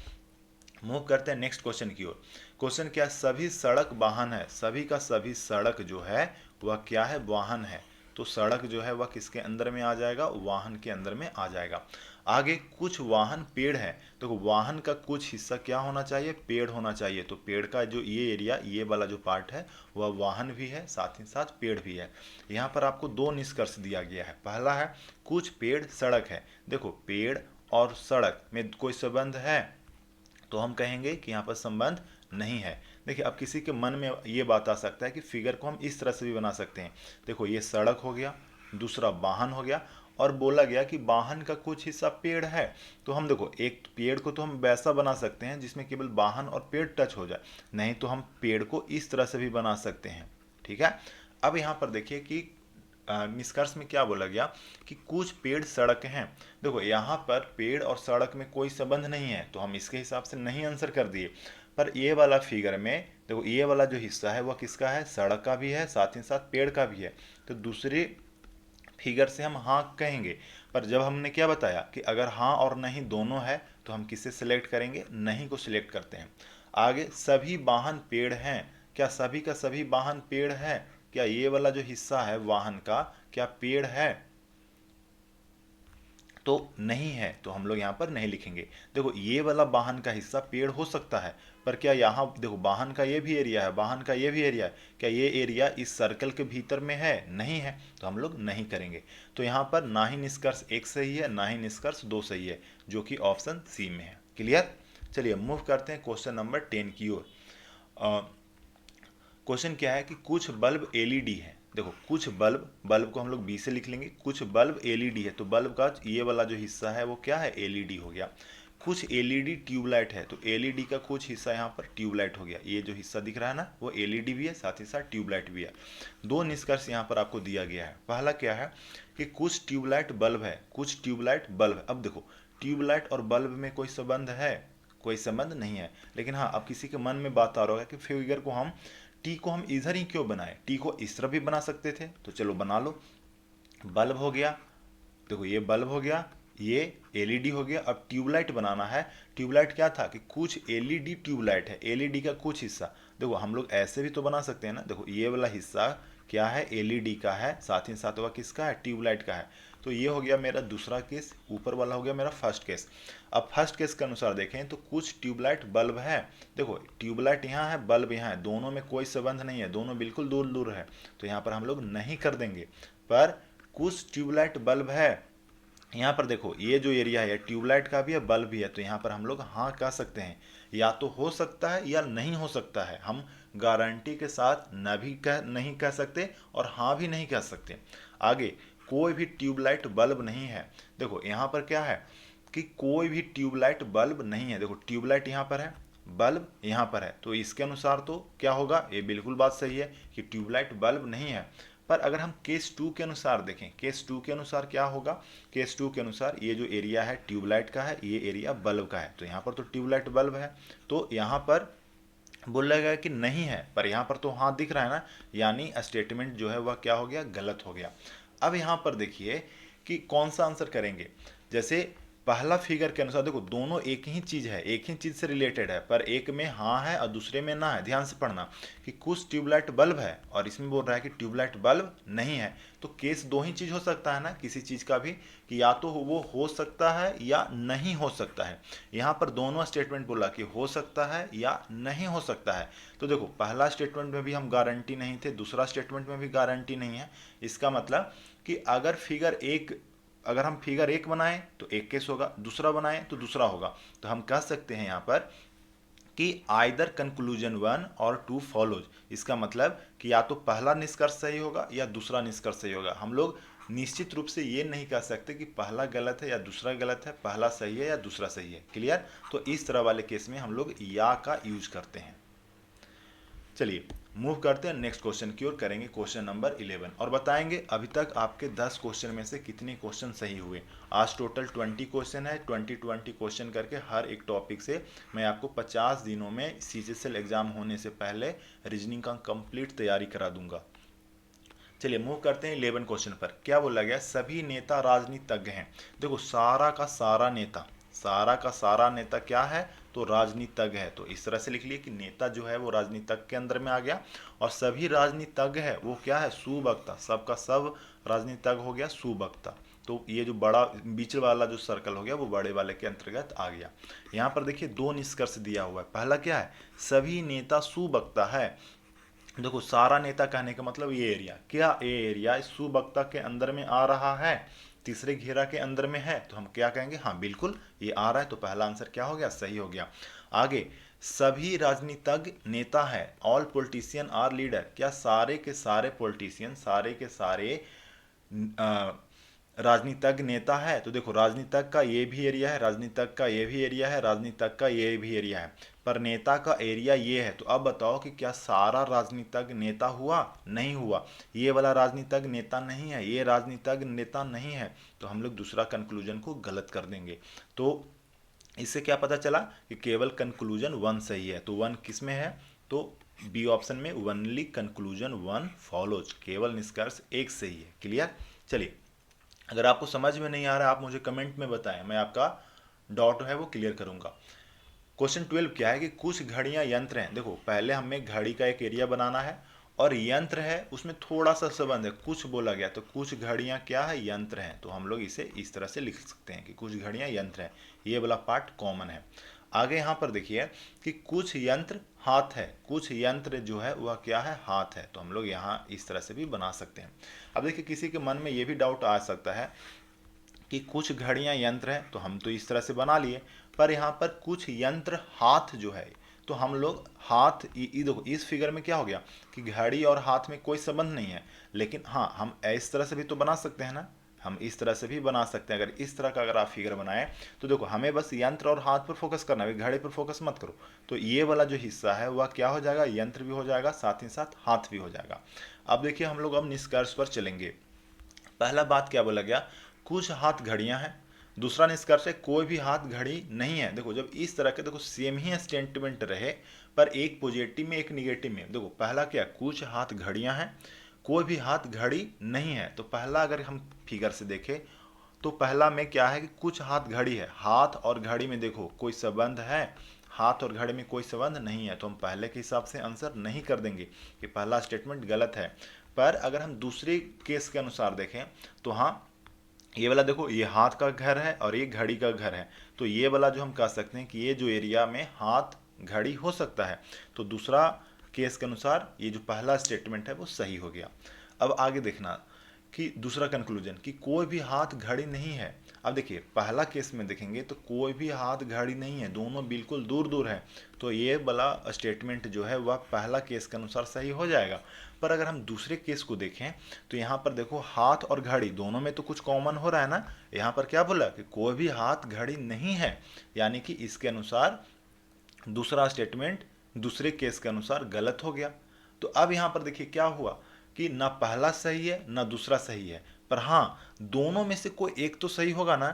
Speaker 1: मूव करते हैं नेक्स्ट क्वेश्चन की ओर। क्वेश्चन क्या? सभी सड़क वाहन है। सभी का सभी सड़क जो है वह क्या है? वाहन है। तो सड़क जो है वह किसके अंदर में आ जाएगा? वाहन के अंदर में आ जाएगा। आगे कुछ वाहन पेड़ है। देखो वाहन का कुछ हिस्सा क्या होना चाहिए? पेड़ होना चाहिए। तो पेड़ का जो ये एरिया, ये वाला जो पार्ट है वह वाहन भी है, साथ ही साथ पेड़ भी है। यहाँ पर आपको 2 निष्कर्ष दिया गया है। पहला है कुछ पेड़ सड़क है। देखो पेड़ और सड़क में कोई संबंध है? तो हम कहेंगे कि यहाँ पर संबंध नहीं है। देखिए अब किसी के मन में ये बात आ सकता है कि फिगर को हम इस तरह से भी बना सकते हैं। देखो ये सड़क हो गया, दूसरा वाहन हो गया, और बोला गया कि वाहन का कुछ हिस्सा पेड़ है। तो हम देखो एक पेड़ को तो हम वैसा बना सकते हैं जिसमें केवल वाहन और पेड़ टच हो जाए, नहीं तो हम पेड़ को इस तरह से भी बना सकते हैं। ठीक है? अब यहाँ पर देखिए कि निष्कर्ष में क्या बोला गया कि कुछ पेड़ सड़क हैं। देखो यहाँ पर पेड़ और सड़क में कोई संबंध नहीं है, तो हम इसके हिसाब से नहीं आंसर कर दिए। पर ये वाला फिगर में देखो ये वाला जो हिस्सा है वह किसका है? सड़क का भी है, साथ ही साथ पेड़ का भी है। तो दूसरे फिगर से हम हाँ कहेंगे। पर जब हमने क्या बताया कि अगर हाँ और नहीं दोनों है तो हम किसे सिलेक्ट करेंगे? नहीं को सिलेक्ट करते हैं। आगे सभी वाहन पेड़ हैं। क्या सभी का सभी वाहन पेड़ है? क्या ये वाला जो हिस्सा है वाहन का क्या पेड़ है? तो नहीं है, तो हम लोग यहाँ पर नहीं लिखेंगे। देखो ये वाला वाहन का हिस्सा पेड़ हो सकता है, पर क्या यहाँ देखो वाहन का ये भी एरिया है, वाहन का ये भी एरिया है, क्या ये एरिया इस सर्कल के भीतर में है? नहीं है, तो हम लोग नहीं करेंगे। तो यहाँ पर ना ही निष्कर्ष 1 सही है, ना ही निष्कर्ष 2 सही है, जो कि ऑप्शन सी में है। क्लियर? चलिए मूव करते हैं क्वेश्चन नंबर 10 की ओर। क्वेश्चन क्या है कि कुछ बल्ब एलईडी है। देखो कुछ बल्ब को हम लोग बी से लिख लेंगे। कुछ बल्ब एलईडी है, तो बल्ब का ये वाला जो हिस्सा है वो क्या है? एलईडी हो गया। कुछ एलईडी ट्यूबलाइट है, तो एलईडी का कुछ हिस्सा यहाँ पर ट्यूबलाइट हो गया। ये जो हिस्सा दिख रहा है ना वो एलईडी भी है, साथ ही साथ ट्यूबलाइट भी है। 2 निष्कर्ष यहाँ पर आपको दिया गया है। पहला क्या है कि कुछ ट्यूबलाइट बल्ब है, कुछ ट्यूबलाइट बल्ब है। अब देखो ट्यूबलाइट और बल्ब में कोई संबंध है? कोई संबंध नहीं है। लेकिन हाँ अब किसी के मन में बात आ रहा होगा कि फिगर को हम टी को हम इधर ही क्यों बनाए? टी को इस तरह भी बना सकते थे, तो चलो बना लो। बल्ब हो गया, देखो ये बल्ब हो गया, ये एलईडी हो गया। अब ट्यूबलाइट बनाना है। ट्यूबलाइट क्या था कि कुछ एलईडी ट्यूबलाइट है, एलईडी का कुछ हिस्सा। देखो हम लोग ऐसे भी तो बना सकते हैं ना। देखो ये वाला हिस्सा क्या है? एलईडी का है, साथ ही साथ वह किसका है? ट्यूबलाइट का है। तो ये हो गया मेरा दूसरा केस, ऊपर वाला हो गया मेरा फर्स्ट केस। अब फर्स्ट केस के अनुसार देखें तो कुछ ट्यूबलाइट बल्ब है, देखो ट्यूबलाइट यहाँ है, बल्ब यहाँ है, दोनों में कोई संबंध नहीं है, दोनों बिल्कुल दूर दूर है, तो यहाँ पर हम लोग नहीं कर देंगे। पर कुछ ट्यूबलाइट बल्ब है, यहाँ पर देखो ये जो एरिया है ट्यूबलाइट का भी है, बल्ब भी है, तो यहाँ पर हम लोग हाँ कह सकते हैं। या तो हो सकता है या नहीं हो सकता है, हम गारंटी के साथ न भी कह नहीं कह सकते और हाँ भी नहीं कह सकते। आगे कोई भी ट्यूबलाइट बल्ब नहीं है, देखो यहाँ पर क्या है कि कोई भी ट्यूबलाइट बल्ब नहीं है, देखो ट्यूबलाइट यहाँ पर है, बल्ब यहाँ पर है, तो इसके अनुसार तो क्या होगा, ये बिल्कुल बात सही है कि ट्यूबलाइट बल्ब नहीं है। पर अगर हम केस टू के अनुसार देखें, केस टू के अनुसार क्या होगा, केस टू के अनुसार ये जो एरिया है ट्यूबलाइट का है, ये एरिया बल्ब का है, तो यहाँ पर तो ट्यूबलाइट बल्ब है, तो यहाँ पर बोला गया कि नहीं है, पर यहाँ पर तो हाँ दिख रहा है ना, यानी स्टेटमेंट जो है वह क्या हो गया, गलत हो गया। अब यहाँ पर देखिए कि कौन सा आंसर करेंगे। जैसे पहला फिगर के अनुसार देखो दोनों एक ही चीज है, एक ही चीज से रिलेटेड है, पर एक में हाँ है और दूसरे में ना है। ध्यान से पढ़ना कि कुछ ट्यूबलाइट बल्ब है और इसमें बोल रहा है कि ट्यूबलाइट बल्ब नहीं है, तो केस दो ही चीज हो सकता है ना किसी चीज का भी, कि या तो वो हो सकता है या नहीं हो सकता है। यहाँ पर दोनों स्टेटमेंट बोला कि हो सकता है या नहीं हो सकता है, तो देखो पहला स्टेटमेंट में भी हम गारंटी नहीं थे, दूसरा स्टेटमेंट में भी गारंटी नहीं है। इसका मतलब कि अगर हम फिगर एक बनाएं तो एक केस होगा, दूसरा बनाएं तो दूसरा होगा, तो हम कह सकते हैं यहाँ पर कि आइदर कंक्लूजन वन और टू फॉलोज। इसका मतलब कि या तो पहला निष्कर्ष सही होगा या दूसरा निष्कर्ष सही होगा। हम लोग निश्चित रूप से ये नहीं कह सकते कि पहला गलत है या दूसरा गलत है, पहला सही है या दूसरा सही है। क्लियर? तो इस तरह वाले केस में हम लोग या का यूज करते हैं। चलिए मूव करते हैं नेक्स्ट क्वेश्चन की ओर, करेंगे क्वेश्चन नंबर 11 और बताएंगे अभी तक आपके 10 क्वेश्चन में से कितने क्वेश्चन सही हुए। आज टोटल 20 क्वेश्चन है, 20 क्वेश्चन करके हर एक टॉपिक से मैं आपको 50 दिनों में सीजीएल एग्जाम होने से पहले रीजनिंग का कंप्लीट तैयारी करा दूंगा। चलिए मूव करते हैं 11 क्वेश्चन पर। क्या बोला गया, सभी नेता राजनीतिज्ञ हैं। देखो सारा का सारा नेता, सारा का सारा नेता क्या है, तो राजनीतिज्ञ है, तो इस तरह से लिख लिए कि नेता जो है वो राजनीतिज्ञ के अंदर में आ गया। और सभी राजनीतिज्ञ है वो क्या है, सुवक्ता, सबका सब राजनीतिज्ञ हो गया सुवक्ता, तो ये जो बड़ा बीच वाला जो सर्कल हो गया वो बड़े वाले के अंतर्गत आ गया। यहाँ पर देखिए दो निष्कर्ष दिया हुआ है। पहला क्या है, सभी नेता सुवक्ता है। देखो सारा नेता कहने का मतलब ये एरिया, क्या ये एरिया इस सुवक्ता के अंदर में आ रहा है, तीसरे घेरा के अंदर में है, तो हम क्या कहेंगे, हाँ बिल्कुल ये आ रहा है, तो पहला आंसर क्या हो गया, सही हो गया। आगे सभी राजनीतिज्ञ नेता है, ऑल पॉलिटिशियन आर लीडर। क्या सारे के सारे पॉलिटिशियन, सारे के सारे राजनीतिज्ञ नेता है, तो देखो राजनीतिज्ञ का ये भी एरिया है, राजनीतिज्ञ का ये भी एरिया है, राजनीतिज्ञ का ये भी एरिया है, पर नेता का एरिया ये है। तो अब बताओ कि क्या सारा राजनीतिज्ञ नेता हुआ, नहीं हुआ। ये वाला राजनीतिज्ञ नेता नहीं है, ये राजनीतिज्ञ नेता नहीं है, तो हम लोग दूसरा कंक्लूजन को गलत कर देंगे। तो इससे क्या पता चला कि केवल कंक्लूजन वन सही है, तो वन किस में है, तो बी ऑप्शन में ओनली कंक्लूजन वन फॉलोज, केवल निष्कर्ष एक सही है। क्लियर? चलिए अगर आपको समझ में नहीं आ रहा आप मुझे कमेंट में बताएं, मैं आपका डाउट है वो क्लियर करूंगा। क्वेश्चन 12 क्या है कि कुछ घड़ियां यंत्र हैं। देखो पहले हमें घड़ी का एक एरिया बनाना है और यंत्र है उसमें थोड़ा सा संबंध है, कुछ बोला गया, तो कुछ घड़ियां क्या है, यंत्र हैं, तो हम लोग इसे इस तरह से लिख सकते हैं कि कुछ घड़ियां यंत्र हैं, ये वाला पार्ट कॉमन है। आगे यहाँ पर देखिए कि कुछ यंत्र हाथ है, कुछ यंत्र जो है वह क्या है, हाथ है, तो हम लोग यहाँ इस तरह से भी बना सकते हैं। अब देखिए किसी के मन में ये भी डाउट आ सकता है कि कुछ घड़ियां यंत्र हैं, तो हम तो इस तरह से बना लिए, पर यहाँ पर कुछ यंत्र हाथ जो है, तो हम लोग हाथ देखो इस फिगर में क्या हो गया कि घड़ी और हाथ में कोई संबंध नहीं है, लेकिन हाँ हम इस तरह से भी तो बना सकते हैं ना, हम इस तरह से भी बना सकते हैं। अगर इस तरह का अगर आप फिगर बनाए तो देखो हमें बस यंत्र और हाथ पर फोकस करना है, घड़ी पर फोकस मत करो, तो ये वाला जो हिस्सा है वह क्या हो जाएगा, यंत्र भी हो जाएगा, साथ ही साथ हाथ भी हो जाएगा। अब देखिए हम लोग अब निष्कर्ष पर चलेंगे। पहला बात क्या बोला गया, कुछ हाथ घड़ियां हैं। दूसरा निष्कर्ष है कोई भी हाथ घड़ी नहीं है। देखो जब इस तरह के देखो सेम ही स्टेटमेंट रहे पर एक पॉजिटिव में एक निगेटिव में, देखो पहला क्या, कुछ हाथ घड़ियां हैं, कोई भी हाथ घड़ी नहीं है, तो पहला अगर हम फिगर से देखें तो पहला में क्या है कि कुछ हाथ घड़ी है, हाथ और घड़ी में देखो कोई संबंध है, हाथ और घड़ी में कोई संबंध नहीं है, तो हम पहले के हिसाब से आंसर नहीं कर देंगे कि पहला स्टेटमेंट गलत है। पर अगर हम दूसरे केस के अनुसार देखें तो हाँ ये वाला देखो, ये हाथ का घर है और ये घड़ी का घर है, तो ये वाला जो हम कह सकते हैं कि ये जो एरिया में हाथ घड़ी हो सकता है। तो दूसरा केस के अनुसार ये जो पहला स्टेटमेंट है वो सही हो गया। अब आगे देखना कि दूसरा कंक्लूजन कि कोई भी हाथ घड़ी नहीं है। अब देखिए पहला केस में देखेंगे तो कोई भी हाथ घड़ी नहीं है, दोनों बिल्कुल दूर दूर है, तो ये वाला स्टेटमेंट जो है वह पहला केस के अनुसार सही हो जाएगा। पर अगर हम दूसरे केस को देखें तो यहाँ पर देखो हाथ और घड़ी दोनों में तो कुछ कॉमन हो रहा है ना। यहाँ पर क्या बोला कि कोई भी हाथ घड़ी नहीं है, यानी कि इसके अनुसार दूसरा स्टेटमेंट दूसरे केस के अनुसार गलत हो गया। तो अब यहाँ पर देखिए क्या हुआ कि ना पहला सही है ना दूसरा सही है, पर हाँ दोनों में से कोई एक तो सही होगा ना,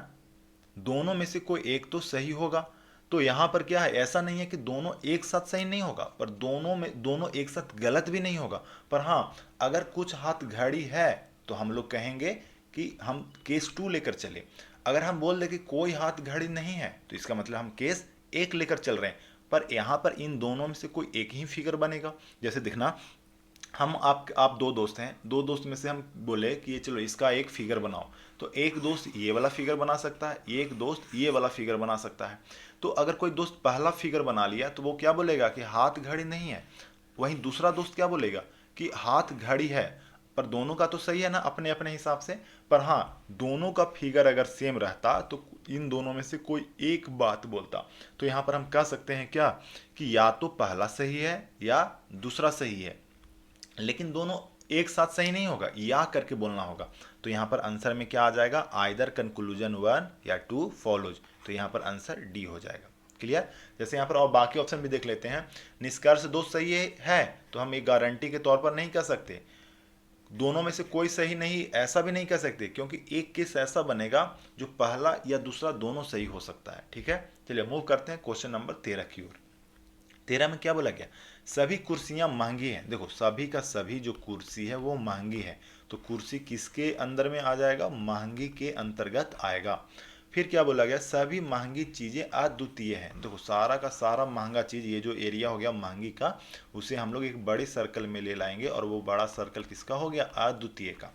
Speaker 1: दोनों में से कोई एक तो सही होगा। तो यहां पर क्या है, ऐसा नहीं है कि दोनों एक साथ सही नहीं होगा, पर दोनों एक साथ गलत भी नहीं होगा। पर हाँ अगर कुछ हाथ घड़ी है तो हम लोग कहेंगे कि हम केस 2 लेकर चले। अगर हम बोल दे कि कोई हाथ घड़ी नहीं है तो इसका मतलब हम केस 1 लेकर चल रहे हैं। पर यहां पर इन दोनों में से कोई एक ही फिगर बनेगा। जैसे देखना, हम आप दो दोस्त हैं, दो दोस्त में से हम बोले कि ये चलो इसका एक फिगर बनाओ, तो एक दोस्त ये वाला फिगर बना सकता है, एक दोस्त ये वाला फिगर बना सकता है। तो अगर कोई दोस्त पहला फिगर बना लिया तो वो क्या बोलेगा कि हाथ घड़ी नहीं है, वहीं दूसरा दोस्त क्या बोलेगा कि हाथ घड़ी है। पर दोनों का तो सही है ना अपने अपने हिसाब से। पर हाँ दोनों का फिगर अगर सेम रहता तो इन दोनों में से कोई एक बात बोलता। तो यहाँ पर हम कह सकते हैं क्या कि या तो पहला सही है या दूसरा सही है, लेकिन दोनों एक साथ सही नहीं होगा, या करके बोलना होगा। तो यहां पर आंसर में क्या आ जाएगा, आइदर कंक्लूजन 1 या 2 फॉलोज। तो यहां पर आंसर डी हो जाएगा। क्लियर। जैसे यहां पर और बाकी ऑप्शन भी देख लेते हैं। निष्कर्ष दो सही है तो हम एक गारंटी के तौर पर नहीं कह सकते, दोनों में से कोई सही नहीं ऐसा भी नहीं कह सकते, क्योंकि एक केस ऐसा बनेगा जो पहला या दूसरा दोनों सही हो सकता है। ठीक है, चलिए मूव करते हैं क्वेश्चन नंबर 13 की ओर। 13 में क्या बोला गया, सभी कुर्सियां महंगी हैं। देखो सभी का सभी जो कुर्सी है वो महंगी है, तो कुर्सी किसके अंदर में आ जाएगा, महंगी के अंतर्गत आएगा। फिर क्या बोला गया, सभी महंगी चीजें अद्वितीय हैं। देखो सारा का सारा महंगा चीज, ये जो एरिया हो गया महंगी का, उसे हम लोग एक बड़े सर्कल में ले लाएंगे और वो बड़ा सर्कल किसका हो गया, अद्वितीय का।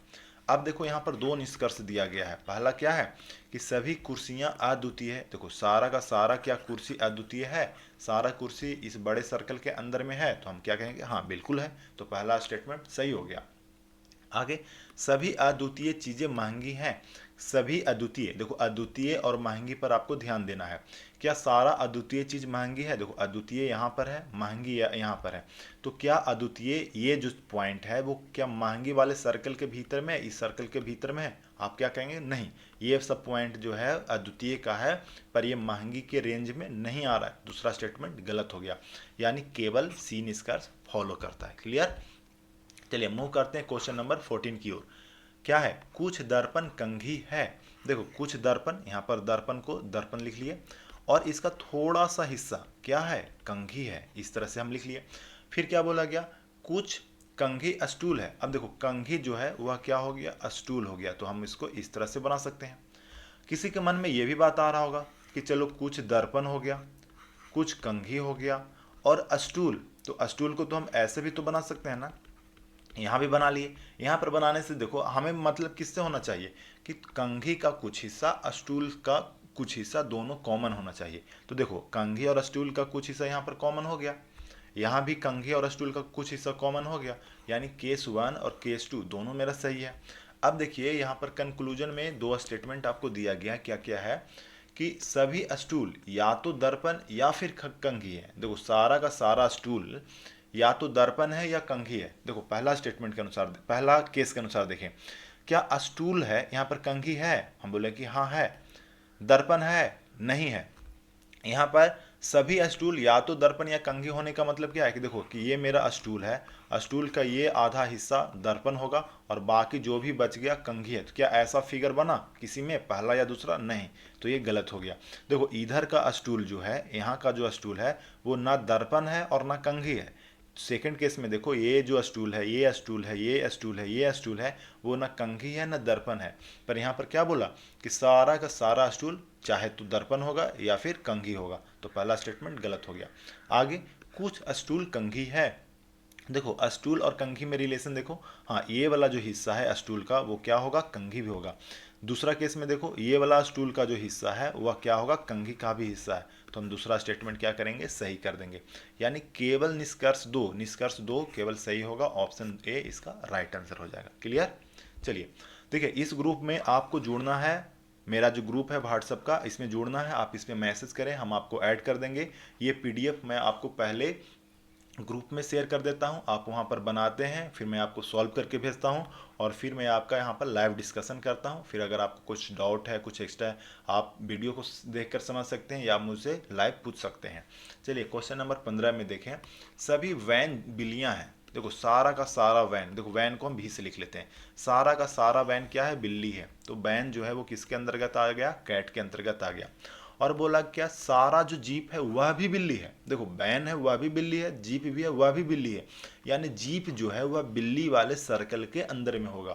Speaker 1: अब देखो यहाँ पर दो निष्कर्ष दिया गया है। पहला क्या है कि सभी कुर्सियां अद्वितीय है। देखो सारा का सारा क्या कुर्सी अद्वितीय है, सारा कुर्सी इस बड़े सर्कल के अंदर में है, तो हम क्या कहेंगे, हाँ बिल्कुल है। तो पहला स्टेटमेंट सही हो गया। आगे, सभी अद्वितीय चीजें महंगी हैं। सभी अद्वितीय, देखो अद्वितीय और महंगी पर आपको ध्यान देना है। क्या सारा अद्वितीय चीज महंगी है, देखो अद्वितीय यहाँ पर है, महंगी यहाँ पर है। तो क्या अद्वितीय ये जो पॉइंट है वो क्या महंगी वाले सर्कल के भीतर में, इस सर्कल के भीतर में है, आप क्या कहेंगे, नहीं ये सब पॉइंट जो है अद्वितीय का है, पर ये महंगी के रेंज में नहीं आ रहा है। दूसरा स्टेटमेंट गलत हो गया, यानी केवल सी निष्कर्ष फॉलो करता है। क्लियर। चलिए मूव करते हैं क्वेश्चन नंबर 14 की ओर। क्या है, कुछ दर्पण कंघी है। देखो कुछ दर्पण, यहाँ पर दर्पण को दर्पण लिख लिए और इसका थोड़ा सा हिस्सा क्या है, कंघी है, इस तरह से हम लिख लिए। फिर क्या बोला गया, कुछ कंघी स्टूल है। अब देखो कंघी जो है वह क्या हो गया, स्टूल हो गया, तो हम इसको इस तरह से बना सकते हैं। किसी के मन में यह भी बात आ रहा होगा कि चलो कुछ दर्पण हो गया, कुछ कंघी हो गया और स्टूल, तो स्टूल को तो हम ऐसे भी तो बना सकते हैं ना, यहाँ भी बना लिए। यहाँ पर बनाने से देखो हमें मतलब किससे होना चाहिए कि कंघी का कुछ हिस्सा स्टूल का कुछ हिस्सा दोनों कॉमन होना चाहिए। तो देखो कंघी और स्टूल का कुछ हिस्सा यहाँ पर कॉमन हो गया, यहाँ भी कंघी और स्टूल का कुछ हिस्सा कॉमन हो गया, यानी केस 1 और केस 2 दोनों मेरा सही है। अब देखिए यहाँ पर कंक्लूजन में दो स्टेटमेंट आपको दिया गया है। क्या क्या है कि सभी स्टूल या तो दर्पण या फिर कंघी है। देखो सारा का सारा स्टूल या तो दर्पण है या कंघी है। देखो पहला स्टेटमेंट के अनुसार, पहला केस के अनुसार देखें, क्या स्टूल है यहाँ पर कंघी है, हम बोले कि हाँ है। दर्पण है, नहीं है। यहाँ पर सभी स्टूल या तो दर्पण या कंघी होने का मतलब क्या है कि देखो कि ये मेरा स्टूल है, स्टूल का ये आधा हिस्सा दर्पण होगा और बाकी जो भी बच गया कंघी है। तो क्या ऐसा फिगर बना किसी में, पहला या दूसरा, नहीं, तो ये गलत हो गया। देखो इधर का स्टूल जो है, यहाँ का जो स्टूल है वो ना दर्पण है और ना कंघी है। सेकंड केस में देखो ये जो स्टूल है, ये स्टूल है, ये स्टूल है, ये स्टूल है, वो ना कंघी है ना दर्पण है। पर यहाँ पर क्या बोला कि सारा का सारा स्टूल चाहे तो दर्पण होगा या फिर कंघी होगा, तो पहला स्टेटमेंट गलत हो गया। आगे, कुछ स्टूल कंघी है। देखो स्टूल और कंघी में रिलेशन देखो, हाँ ये वाला जो हिस्सा है स्टूल का वो क्या होगा, कंघी भी होगा। दूसरा केस में देखो ये वाला स्टूल का जो हिस्सा है वह क्या होगा, कंघी का भी हिस्सा है, तो हम दूसरा स्टेटमेंट क्या करेंगे, सही कर देंगे। यानी केवल निष्कर्ष दो केवल सही होगा, ऑप्शन ए इसका राइट आंसर हो जाएगा। क्लियर। चलिए देखिए, इस ग्रुप में आपको जुड़ना है, मेरा जो ग्रुप है व्हाट्सएप का, इसमें जुड़ना है, आप इसमें मैसेज करें, हम आपको ऐड कर देंगे। ये पीडीएफ मैं आपको पहले ग्रुप में शेयर कर देता हूं, आप वहां पर बनाते हैं, फिर मैं आपको सॉल्व करके भेजता हूं, और फिर मैं आपका यहां पर लाइव डिस्कशन करता हूं। फिर अगर आपको कुछ डाउट है, कुछ एक्स्ट्रा है, आप वीडियो को देखकर समझ सकते हैं या आप मुझसे लाइव पूछ सकते हैं। चलिए क्वेश्चन नंबर 15 में देखें, सभी वैन बिल्लियां हैं। देखो सारा का सारा वैन, देखो वैन को हम भी से लिख लेते हैं, सारा का सारा वैन क्या है, बिल्ली है, तो वैन जो है वो किसके अंतर्गत आ गया, कैट के अंतर्गत आ गया। और बोला क्या, सारा जो जीप है वह भी बिल्ली है। देखो बैन है वह भी बिल्ली है, जीप भी है वह भी बिल्ली है, यानी जीप जो है वह बिल्ली वाले सर्कल के अंदर में होगा।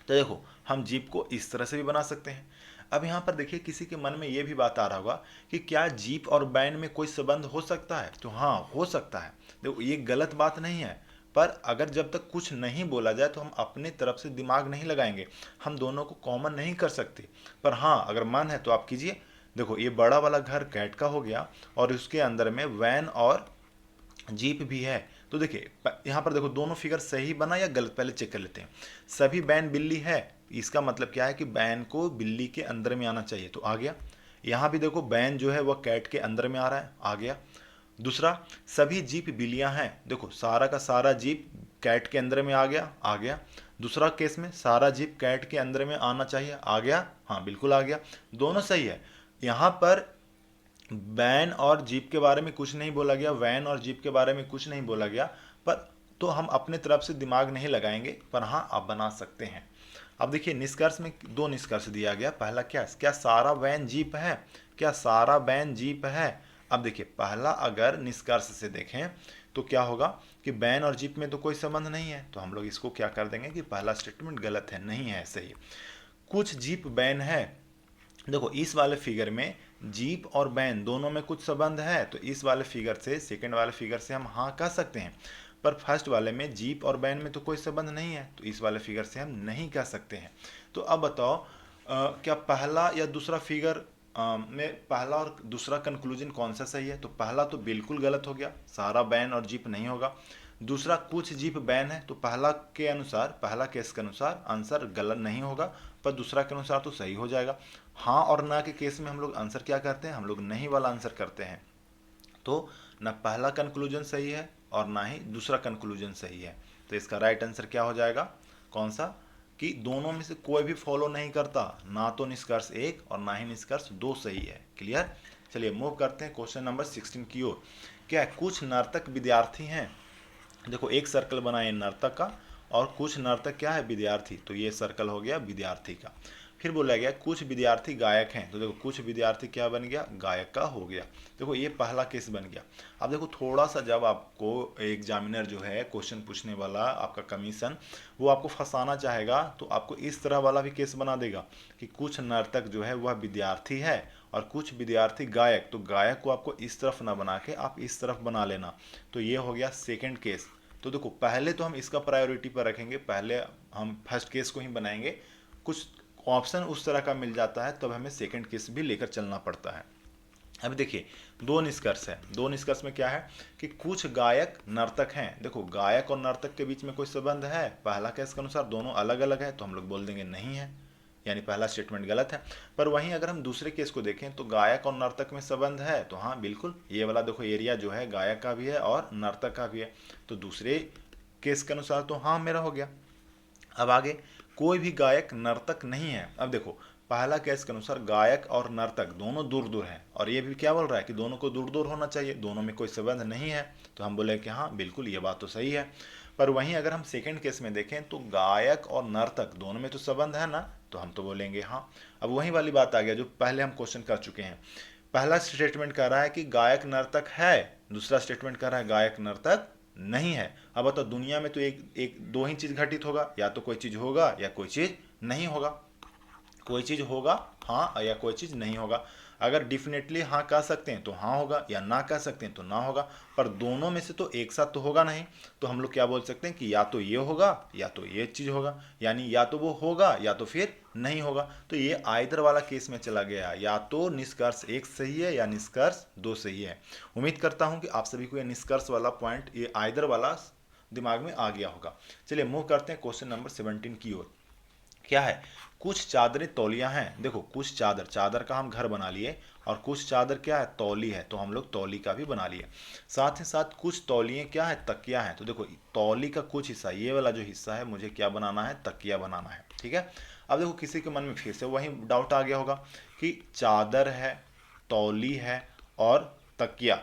Speaker 1: तो देखो हम जीप को इस तरह से भी बना सकते हैं। अब यहाँ पर देखिए, किसी के मन में ये भी बात आ रहा होगा कि क्या जीप और बैन में कोई संबंध हो सकता है, तो हाँ हो सकता है। देखो ये गलत बात नहीं है, पर अगर जब तक कुछ नहीं बोला जाए तो हम अपने तरफ से दिमाग नहीं लगाएंगे, हम दोनों को कॉमन नहीं कर सकते। पर हाँ अगर मन है तो आप कीजिए। देखो ये बड़ा वाला घर कैट का हो गया, और उसके अंदर में वैन और जीप भी है। तो देखिए यहाँ पर देखो दोनों फिगर सही बना या गलत, पहले चेक कर लेते हैं। सभी बैन बिल्ली है, इसका मतलब क्या है कि बैन को बिल्ली के अंदर में आना चाहिए, तो आ गया। यहाँ भी देखो बैन जो है वह कैट के अंदर में आ रहा है, आ गया। दूसरा, सभी जीप बिल्लियां हैं, देखो सारा का सारा जीप कैट के अंदर में आ गया, आ गया। दूसरा केस में सारा जीप कैट के अंदर में आना चाहिए, आ गया, हाँ बिल्कुल आ गया, दोनों सही है। यहाँ पर वैन और जीप के बारे में कुछ नहीं बोला गया, वैन और जीप के बारे में कुछ नहीं बोला गया, पर तो हम अपने तरफ से दिमाग नहीं लगाएंगे, पर हाँ आप बना सकते हैं। अब देखिए निष्कर्ष में दो निष्कर्ष दिया गया, पहला क्या, क्या सारा वैन जीप है, क्या सारा वैन जीप है। अब देखिए पहला अगर निष्कर्ष से देखें तो क्या होगा कि वैन और जीप में तो कोई संबंध नहीं है, तो हम लोग इसको क्या कर देंगे कि पहला स्टेटमेंट गलत है, नहीं है, सही। कुछ जीप वैन है, देखो इस वाले फिगर में जीप और बैन दोनों में कुछ संबंध है, तो इस वाले फिगर से, सेकंड वाले फिगर से हम हाँ कह सकते हैं। पर फर्स्ट वाले में जीप और बैन में तो कोई संबंध नहीं है, तो इस वाले फिगर से हम नहीं कह सकते हैं। तो अब बताओ क्या पहला या दूसरा फिगर में पहला और दूसरा कंक्लूजन कौन सा सही है, तो पहला तो बिल्कुल गलत हो गया, सारा बैन और जीप नहीं होगा। दूसरा कुछ जीप बैन है, तो पहला के अनुसार, पहला केस के अनुसार आंसर गलत नहीं होगा, पर दूसरा के अनुसार तो सही हो जाएगा। हाँ और ना के केस में हम लोग आंसर क्या करते हैं, हम लोग नहीं वाला आंसर करते हैं। तो ना पहला कंक्लूजन सही है और ना ही दूसरा कंक्लूजन सही है, तो इसका राइट आंसर क्या हो जाएगा, कौन सा, कि दोनों में से कोई भी फॉलो नहीं करता, ना तो निष्कर्ष एक और ना ही निष्कर्ष दो सही है। क्लियर। चलिए मूव करते हैं क्वेश्चन नंबर 16 की ओर। क्या कुछ नर्तक विद्यार्थी हैं, देखो एक सर्कल बनाए नर्तक का, और कुछ नर्तक क्या है, विद्यार्थी, तो ये सर्कल हो गया विद्यार्थी का। फिर बोला गया कुछ विद्यार्थी गायक हैं, तो देखो कुछ विद्यार्थी क्या बन गया, गायक का हो गया। देखो ये पहला केस बन गया। अब देखो थोड़ा सा जब आपको एग्जामिनर जो है क्वेश्चन पूछने वाला आपका कमीशन, वो आपको फंसाना चाहेगा, तो आपको इस तरह वाला भी केस बना देगा कि कुछ नर्तक जो है वह विद्यार्थी है और कुछ विद्यार्थी गायक, तो गायक को आपको इस तरफ ना बना के आप इस तरफ बना लेना, तो ये हो गया सेकेंड केस। तो देखो पहले तो हम इसका प्रायोरिटी पर रखेंगे, पहले हम फर्स्ट केस को ही बनाएंगे, कुछ ऑप्शन उस तरह का मिल जाता है तब हमें सेकंड केस भी लेकर चलना पड़ता है। अभी देखिए दो निष्कर्ष है, दो निष्कर्ष में क्या है कि कुछ गायक नर्तक हैं, देखो गायक और नर्तक के बीच में कोई संबंध है, पहला केस के अनुसार दोनों अलग अलग है, तो हम लोग बोल देंगे नहीं है, यानी पहला स्टेटमेंट गलत है। पर वहीं अगर हम दूसरे केस को देखें तो गायक और नर्तक में संबंध है, तो हाँ बिल्कुल ये वाला देखो एरिया जो है गायक का भी है और नर्तक का भी है, तो दूसरे केस के अनुसार तो हाँ मेरा हो गया। अब आगे, कोई भी गायक नर्तक नहीं है। अब देखो पहला केस के अनुसार गायक और नर्तक दोनों दूर दूर हैं, और ये भी क्या बोल रहा है कि दोनों को दूर दूर होना चाहिए, दोनों में कोई संबंध नहीं है, तो हम बोले कि हाँ बिल्कुल ये बात तो सही है। पर वहीं अगर हम सेकंड केस में देखें तो गायक और नर्तक दोनों में तो संबंध है ना, तो हम तो बोलेंगे हाँ। अब वही वाली बात आ गया जो पहले हम क्वेश्चन कर चुके हैं, पहला स्टेटमेंट कह रहा है कि गायक नर्तक है, दूसरा स्टेटमेंट कह रहा है गायक नर्तक नहीं है। अब बताओ दुनिया में तो एक एक दो ही चीज घटित होगा, या तो कोई चीज होगा या कोई चीज नहीं होगा। कोई चीज़ होगा हाँ या कोई चीज़ नहीं होगा। अगर डिफिनेटली हाँ कह सकते हैं तो हाँ होगा, या ना कह सकते हैं तो ना होगा, पर दोनों में से तो एक साथ तो होगा नहीं। तो हम लोग क्या बोल सकते हैं कि या तो ये होगा या तो ये चीज़ होगा, यानी या तो वो होगा या तो फिर नहीं होगा। तो ये आइदर वाला केस में चला गया, या तो निष्कर्ष एक सही है या निष्कर्ष दो सही है। उम्मीद करता हूँ कि आप सभी को ये निष्कर्ष वाला पॉइंट, ये आइदर वाला दिमाग में आ गया होगा। चलिए मूव करते हैं क्वेश्चन नंबर 17 की ओर। क्या है, कुछ चादरें तौलियां हैं। देखो कुछ चादर, चादर का हम घर बना लिए, और कुछ चादर क्या है, तौली है, तो हम लोग तौली का भी बना लिए। साथ ही साथ कुछ तौलिए क्या है, तकिया है। तो देखो तौली का कुछ हिस्सा, ये वाला जो हिस्सा है मुझे क्या बनाना है, तकिया बनाना है। ठीक है। अब देखो किसी के मन में फिर से वही डाउट आ गया होगा कि चादर है, तौली है और तकिया,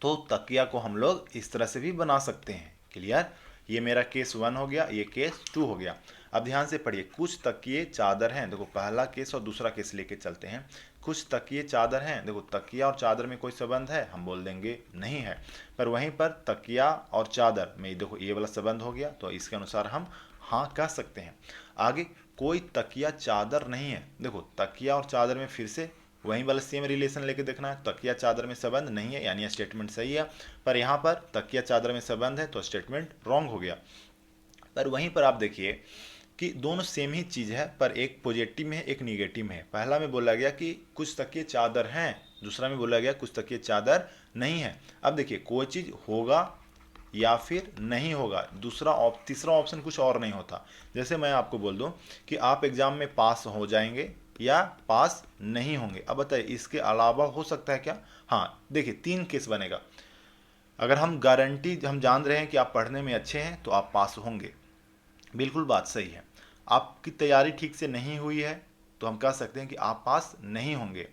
Speaker 1: तो तकिया को हम लोग इस तरह से भी बना सकते हैं। क्लियर। ये मेरा केस 1 हो गया, ये केस 2 हो गया। अब ध्यान से पढ़िए, कुछ तकिए चादर हैं। देखो पहला केस और दूसरा केस लेके चलते हैं। कुछ तकिए चादर हैं। देखो तकिया और चादर में कोई संबंध है, हम बोल देंगे नहीं है। पर वहीं पर तकिया और चादर में देखो ये वाला संबंध हो गया, तो इसके अनुसार हम हाँ कह सकते हैं। आगे, कोई तकिया चादर नहीं है। देखो तकिया और चादर में फिर से वहीं वाला सेम रिलेशन लेके देखना है। तकिया चादर में संबंध नहीं है, यानी स्टेटमेंट सही है। पर यहाँ पर तकिया चादर में संबंध है, तो स्टेटमेंट रॉन्ग हो गया। पर वहीं पर आप देखिए कि दोनों सेम ही चीज़ है, पर एक पॉजिटिव में है एक निगेटिव में है। पहला में बोला गया कि कुछ तकिए चादर हैं, दूसरा में बोला गया कुछ तकिए चादर नहीं है। अब देखिए कोई चीज़ होगा या फिर नहीं होगा, तीसरा ऑप्शन कुछ और नहीं होता। जैसे मैं आपको बोल दूं कि आप एग्जाम में पास हो जाएंगे या पास नहीं होंगे। अब बताइए इसके अलावा हो सकता है क्या? हाँ देखिए 3 केस बनेगा। अगर हम गारंटी हम जान रहे हैं कि आप पढ़ने में अच्छे हैं तो आप पास होंगे, बिल्कुल बात सही है। आपकी तैयारी ठीक से नहीं हुई है तो हम कह सकते हैं कि आप पास नहीं होंगे।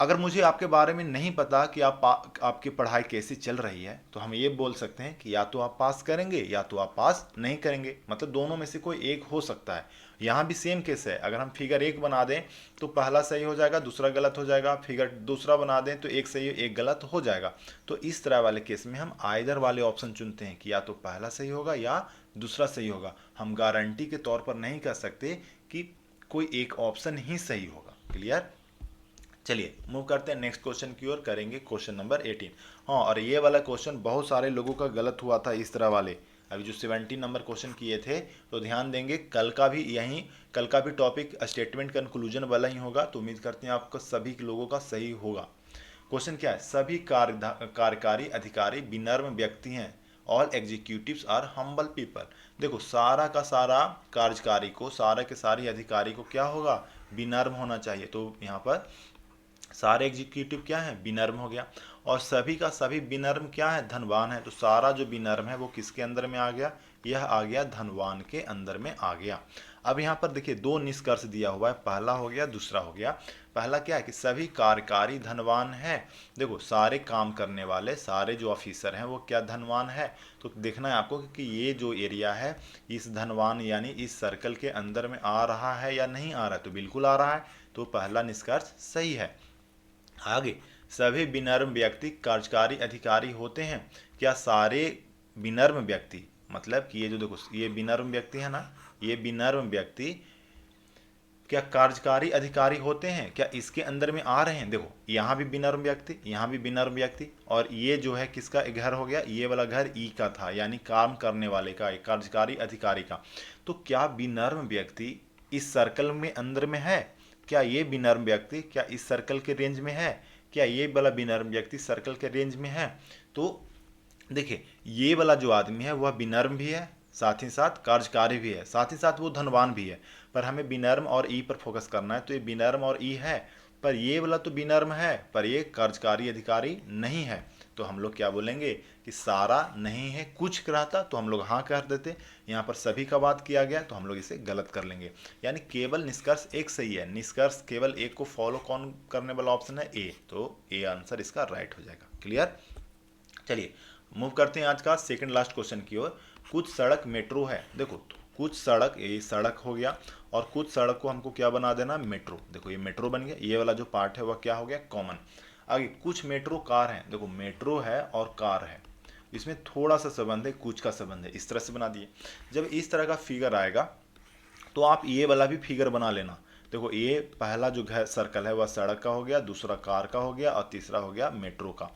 Speaker 1: अगर मुझे आपके बारे में नहीं पता कि आपकी पढ़ाई कैसी चल रही है, तो हम ये बोल सकते हैं कि या तो आप पास करेंगे या तो आप पास नहीं करेंगे, मतलब दोनों में से कोई एक हो सकता है। यहाँ भी सेम केस है। अगर हम फिगर 1 बना दें तो पहला सही हो जाएगा, दूसरा गलत हो जाएगा। फिगर दूसरा बना दें तो एक सही एक गलत हो जाएगा। तो इस तरह वाले केस में हम आइदर वाले ऑप्शन चुनते हैं कि या तो पहला सही होगा या दूसरा सही होगा। हम गारंटी के तौर पर नहीं कह सकते कि कोई एक ऑप्शन ही सही होगा। क्लियर। चलिए मूव करते हैं नेक्स्ट क्वेश्चन की ओर, करेंगे क्वेश्चन नंबर 18। हाँ, और ये वाला क्वेश्चन बहुत सारे लोगों का गलत हुआ था इस तरह वाले। अभी जो 17 नंबर क्वेश्चन किए थे, तो ध्यान देंगे कल का भी टॉपिक स्टेटमेंट कंक्लूजन वाला ही होगा। तो उम्मीद करते हैं आपका सभी लोगों का सही होगा। क्वेश्चन क्या है, सभी कार्यकारी अधिकारी विनम्र व्यक्ति हैं। All executives are humble people. देखो सारा का सारा कार्यकारी को, सारा के सारे अधिकारी को क्या होगा, विनम्र होना चाहिए। तो यहाँ पर सारे एग्जीक्यूटिव क्या है, विनम्र हो गया। और सभी का सभी विनम्र क्या है, धनवान है। तो सारा जो विनम्र है वो किसके अंदर में आ गया, यह आ गया धनवान के अंदर में आ गया। अब यहाँ पर देखिए 2 निष्कर्ष दिया हुआ है, पहला हो गया दूसरा हो गया। पहला क्या है कि सभी कार्यकारी धनवान है। देखो सारे काम करने वाले, सारे जो ऑफिसर हैं वो क्या धनवान है। तो देखना है आपको कि ये जो एरिया है इस धनवान यानी इस सर्कल के अंदर में आ रहा है या नहीं आ रहा है। तो बिल्कुल आ रहा है, तो पहला निष्कर्ष सही है। आगे, सभी विनम्र व्यक्ति कार्यकारी अधिकारी होते हैं। क्या सारे विनम्र व्यक्ति, मतलब कि ये जो देखो ये विनम्र व्यक्ति है ना, ये विनम्र व्यक्ति क्या कार्यकारी अधिकारी होते हैं, क्या इसके अंदर में आ रहे हैं। देखो यहाँ भी विनम्र व्यक्ति, यहाँ भी विनम्र व्यक्ति, और ये जो है किसका घर हो गया, ये वाला घर ई का था, यानी काम करने वाले का, कार्यकारी अधिकारी का। तो क्या विनम्र व्यक्ति इस सर्कल में अंदर में है, क्या ये विनम्र व्यक्ति क्या इस सर्कल के रेंज में है, क्या ये वाला विनम्र व्यक्ति सर्कल के रेंज में है। तो देखिए ये वाला जो आदमी है वह विनम्र भी है, साथ ही साथ कार्यकारी भी है, साथ ही साथ वो धनवान भी है। पर हमें विनम्र और ई पर फोकस करना है। तो ये विनम्र और ई है, पर ये वाला तो विनम्र है पर ये कार्यकारी अधिकारी नहीं है। तो हम लोग क्या बोलेंगे कि सारा नहीं है, कुछ रहता तो हम लोग हाँ कर देते। यहाँ पर सभी का बात किया गया तो हम लोग इसे गलत कर लेंगे। यानी केवल निष्कर्ष एक सही है, निष्कर्ष केवल एक को फॉलो कौन करने वाला ऑप्शन है, ए। तो ए आंसर इसका राइट हो जाएगा। क्लियर। चलिए मूव करते हैं आज का सेकंड लास्ट क्वेश्चन की ओर। कुछ सड़क मेट्रो है। देखो कुछ सड़क, ये सड़क हो गया, और कुछ सड़क को हमको क्या बना देना, मेट्रो। देखो ये मेट्रो बन गया, ये वाला जो पार्ट है वह क्या हो गया, कॉमन। आगे, कुछ मेट्रो कार है। देखो मेट्रो है और कार है, इसमें थोड़ा सा संबंध है, कुछ का संबंध है, इस तरह से बना दिए। जब इस तरह का फिगर आएगा तो आप ये वाला भी फिगर बना लेना। देखो ये पहला जो घर सर्कल है वह सड़क का हो गया, दूसरा कार का हो गया और तीसरा हो गया मेट्रो का।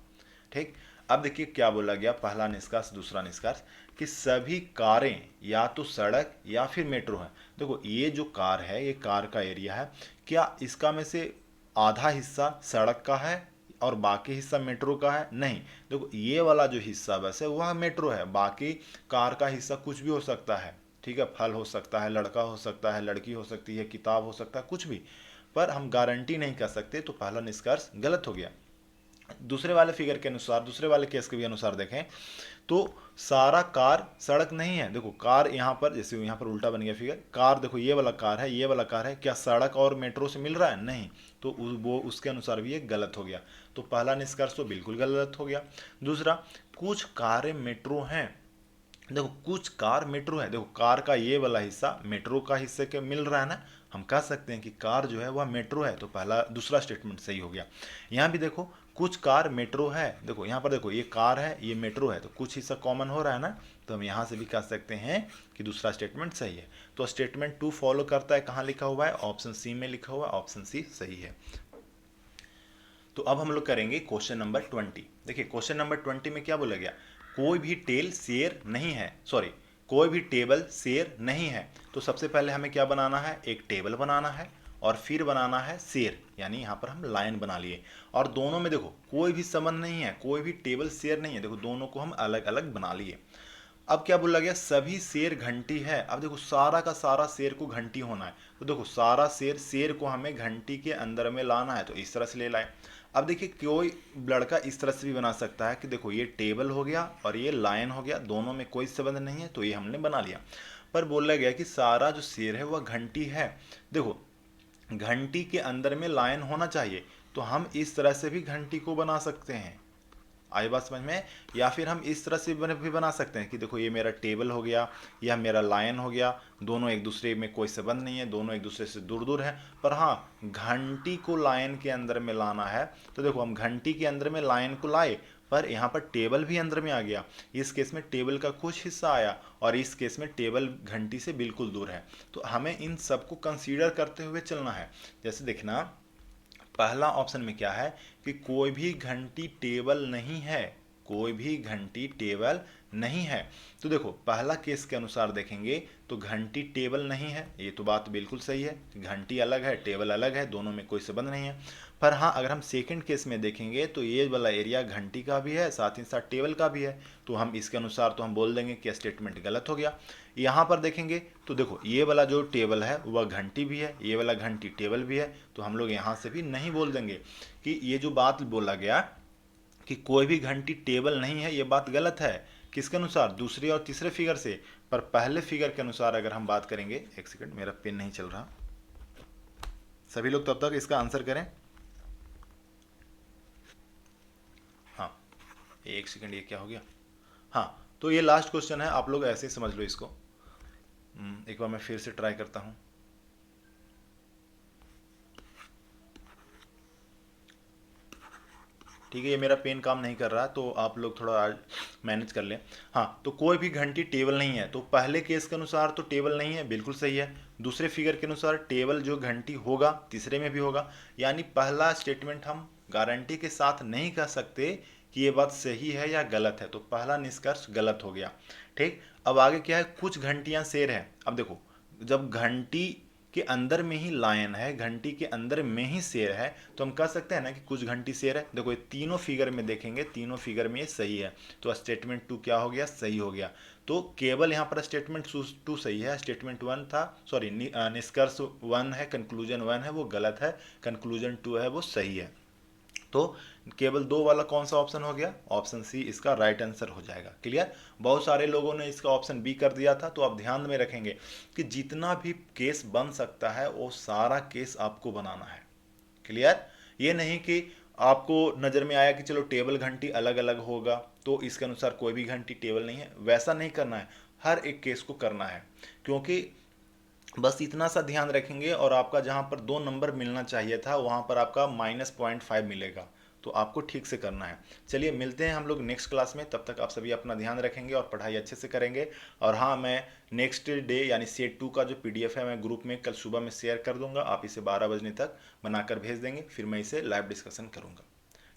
Speaker 1: ठीक, अब देखिए क्या बोला गया, पहला निष्कर्ष दूसरा निष्कर्ष, कि सभी कारें या तो सड़क या फिर मेट्रो है। देखो ये जो कार है, ये कार का एरिया है, क्या इसका में से आधा हिस्सा सड़क का है और बाकी हिस्सा मेट्रो का है? नहीं। देखो ये वाला जो हिस्सा बस है वह मेट्रो है, बाकी कार का हिस्सा कुछ भी हो सकता है। ठीक है, फल हो सकता है, लड़का हो सकता है, लड़की हो सकती है, किताब हो सकता है, कुछ भी, पर हम गारंटी नहीं कर सकते। तो पहला निष्कर्ष गलत हो गया। दूसरे वाले फिगर के अनुसार, दूसरे वाले केस के भी अनुसार देखें तो सारा कार सड़क नहीं है। देखो कार यहाँ पर, जैसे यहाँ पर उल्टा बन गया फिगर, कार देखो ये वाला कार है, ये वाला कार है, क्या सड़क और मेट्रो से मिल रहा है? नहीं। तो वो उसके अनुसार भी ये गलत हो गया। तो पहला निष्कर्ष तो बिल्कुल गलत हो गया। दूसरा, कुछ कारें मेट्रो हैं। देखो कुछ कार मेट्रो है, देखो कार का ये वाला हिस्सा मेट्रो का हिस्से के मिल रहा है ना, हम कह सकते हैं कि कार जो है वह मेट्रो है। तो पहला दूसरा स्टेटमेंट सही हो गया। यहाँ भी देखो कुछ कार मेट्रो है, देखो यहाँ पर देखो ये कार है, ये मेट्रो है, तो कुछ हिस्सा कॉमन हो रहा है ना, तो हम यहाँ से भी कह सकते हैं कि दूसरा स्टेटमेंट सही है। तो स्टेटमेंट 2 फॉलो करता है, कहाँ लिखा हुआ है? ऑप्शन सी में लिखा हुआ है, ऑप्शन सी सही है। तो अब हम लोग करेंगे क्वेश्चन नंबर 20। देखिए क्वेश्चन नंबर 20 में क्या बोला गया, कोई भी टेल शेयर नहीं है, सॉरी कोई भी टेबल शेयर नहीं है। तो सबसे पहले हमें क्या बनाना है, एक टेबल बनाना है और फिर बनाना है शेयर, यानी यहाँ पर हम लाइन बना लिए। और दोनों में देखो कोई भी संबंध नहीं है, कोई भी टेबल शेयर नहीं है, देखो दोनों को हम अलग अलग बना लिए। अब क्या बोला गया, सभी शेर घंटी है। अब देखो सारा का सारा शेर को घंटी होना है, तो देखो सारा शेर को हमें घंटी के अंदर में लाना है, तो इस तरह से ले लाए। अब देखिए कोई लड़का इस तरह से भी बना सकता है कि देखो ये टेबल हो गया और ये लाइन हो गया, दोनों में कोई संबंध नहीं है, तो ये हमने बना लिया। पर बोला गया कि सारा जो शेर है वह घंटी है। देखो घंटी के अंदर में लाइन होना चाहिए, तो हम इस तरह से भी घंटी को बना सकते हैं। आई बात समझ में? या फिर हम इस तरह से भी बना सकते हैं कि देखो ये मेरा टेबल हो गया, यह मेरा लाइन हो गया, दोनों एक दूसरे में कोई संबंध नहीं है, दोनों एक दूसरे से दूर दूर है, पर हाँ घंटी को लाइन के अंदर में लाना है। तो देखो हम घंटी के अंदर में लाइन को लाए, पर यहाँ पर टेबल भी अंदर में आ गया। इस केस में टेबल का कुछ हिस्सा आया और इस केस में टेबल घंटी से बिल्कुल दूर है। तो हमें इन सबको कंसीडर करते हुए चलना है। जैसे देखना पहला ऑप्शन में क्या है कि कोई भी घंटी टेबल नहीं है, कोई भी घंटी टेबल नहीं है। तो देखो पहला केस के अनुसार देखेंगे तो घंटी टेबल नहीं है, ये तो बात बिल्कुल सही है, घंटी अलग है टेबल अलग है, दोनों में कोई संबंध नहीं है। पर हाँ अगर हम सेकंड केस में देखेंगे तो ये वाला एरिया घंटी का भी है, साथ ही साथ टेबल का भी है, तो हम इसके अनुसार तो हम बोल देंगे कि स्टेटमेंट गलत हो गया। यहाँ पर देखेंगे तो देखो ये वाला जो टेबल है वह घंटी भी है, ये वाला घंटी टेबल भी है, तो हम लोग यहाँ से भी नहीं बोल देंगे कि ये जो बात बोला गया कि कोई भी घंटी टेबल नहीं है, ये बात गलत है। किसके अनुसार? दूसरे और तीसरे फिगर से। पर पहले फिगर के अनुसार अगर हम बात करेंगे, एक सेकंड मेरा पेन नहीं चल रहा, सभी लोग तब तक इसका आंसर करें। हाँ एक सेकंड, ये क्या हो गया? हाँ तो ये लास्ट क्वेश्चन है, आप लोग ऐसे ही समझ लो इसको। एक बार मैं फिर से ट्राई करता हूँ। ठीक है, ये मेरा पेन काम नहीं कर रहा, तो आप लोग थोड़ा आज मैनेज कर लें। हाँ तो कोई भी घंटी टेबल नहीं है, तो पहले केस के अनुसार तो टेबल नहीं है, बिल्कुल सही है। दूसरे फिगर के अनुसार टेबल जो घंटी होगा तीसरे में भी होगा, यानी पहला स्टेटमेंट हम गारंटी के साथ नहीं कह सकते कि ये बात सही है या गलत है, तो पहला निष्कर्ष गलत हो गया। ठीक, अब आगे क्या है, कुछ घंटियां शेर है। अब देखो जब घंटी के अंदर में ही लायन है, घंटी के अंदर में ही शेर है, तो हम कह सकते हैं ना कि कुछ घंटी शेर है। देखो ये तीनों फिगर में देखेंगे, तीनों फिगर में ये सही है, तो स्टेटमेंट 2 क्या हो गया, सही हो गया। तो केवल यहाँ पर स्टेटमेंट 2 सही है, स्टेटमेंट 1 था, सॉरी निष्कर्ष 1 है, कंक्लूजन 1 है वो गलत है, कंक्लूजन 2 है वो सही है। तो केवल 2 वाला कौन सा ऑप्शन हो गया, ऑप्शन सी इसका राइट आंसर हो जाएगा। क्लियर? बहुत सारे लोगों ने इसका ऑप्शन बी कर दिया था, तो आप ध्यान में रखेंगे कि जितना भी केस बन सकता है वो सारा केस आपको बनाना है। क्लियर? ये नहीं कि आपको नज़र में आया कि चलो टेबल घंटी अलग अलग होगा तो इसके अनुसार कोई भी घंटी टेबल नहीं है, वैसा नहीं करना है, हर एक केस को करना है। क्योंकि बस इतना सा ध्यान रखेंगे और आपका जहाँ पर 2 नंबर मिलना चाहिए था वहाँ पर आपका -0.5 मिलेगा, तो आपको ठीक से करना है। चलिए मिलते हैं हम लोग नेक्स्ट क्लास में, तब तक आप सभी अपना ध्यान रखेंगे और पढ़ाई अच्छे से करेंगे। और हाँ, मैं नेक्स्ट डे यानी सेट 2 का जो PDF है मैं ग्रुप में कल सुबह में शेयर कर दूंगा, आप इसे 12 बजने तक बनाकर भेज देंगे, फिर मैं इसे लाइव डिस्कशन करूंगा।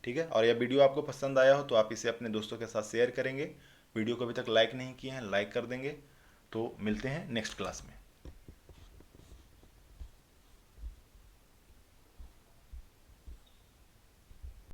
Speaker 1: ठीक है, और यह वीडियो आपको पसंद आया हो तो आप इसे अपने दोस्तों के साथ शेयर करेंगे। वीडियो को अभी तक लाइक नहीं किए हैं, लाइक कर देंगे। तो मिलते हैं नेक्स्ट क्लास में।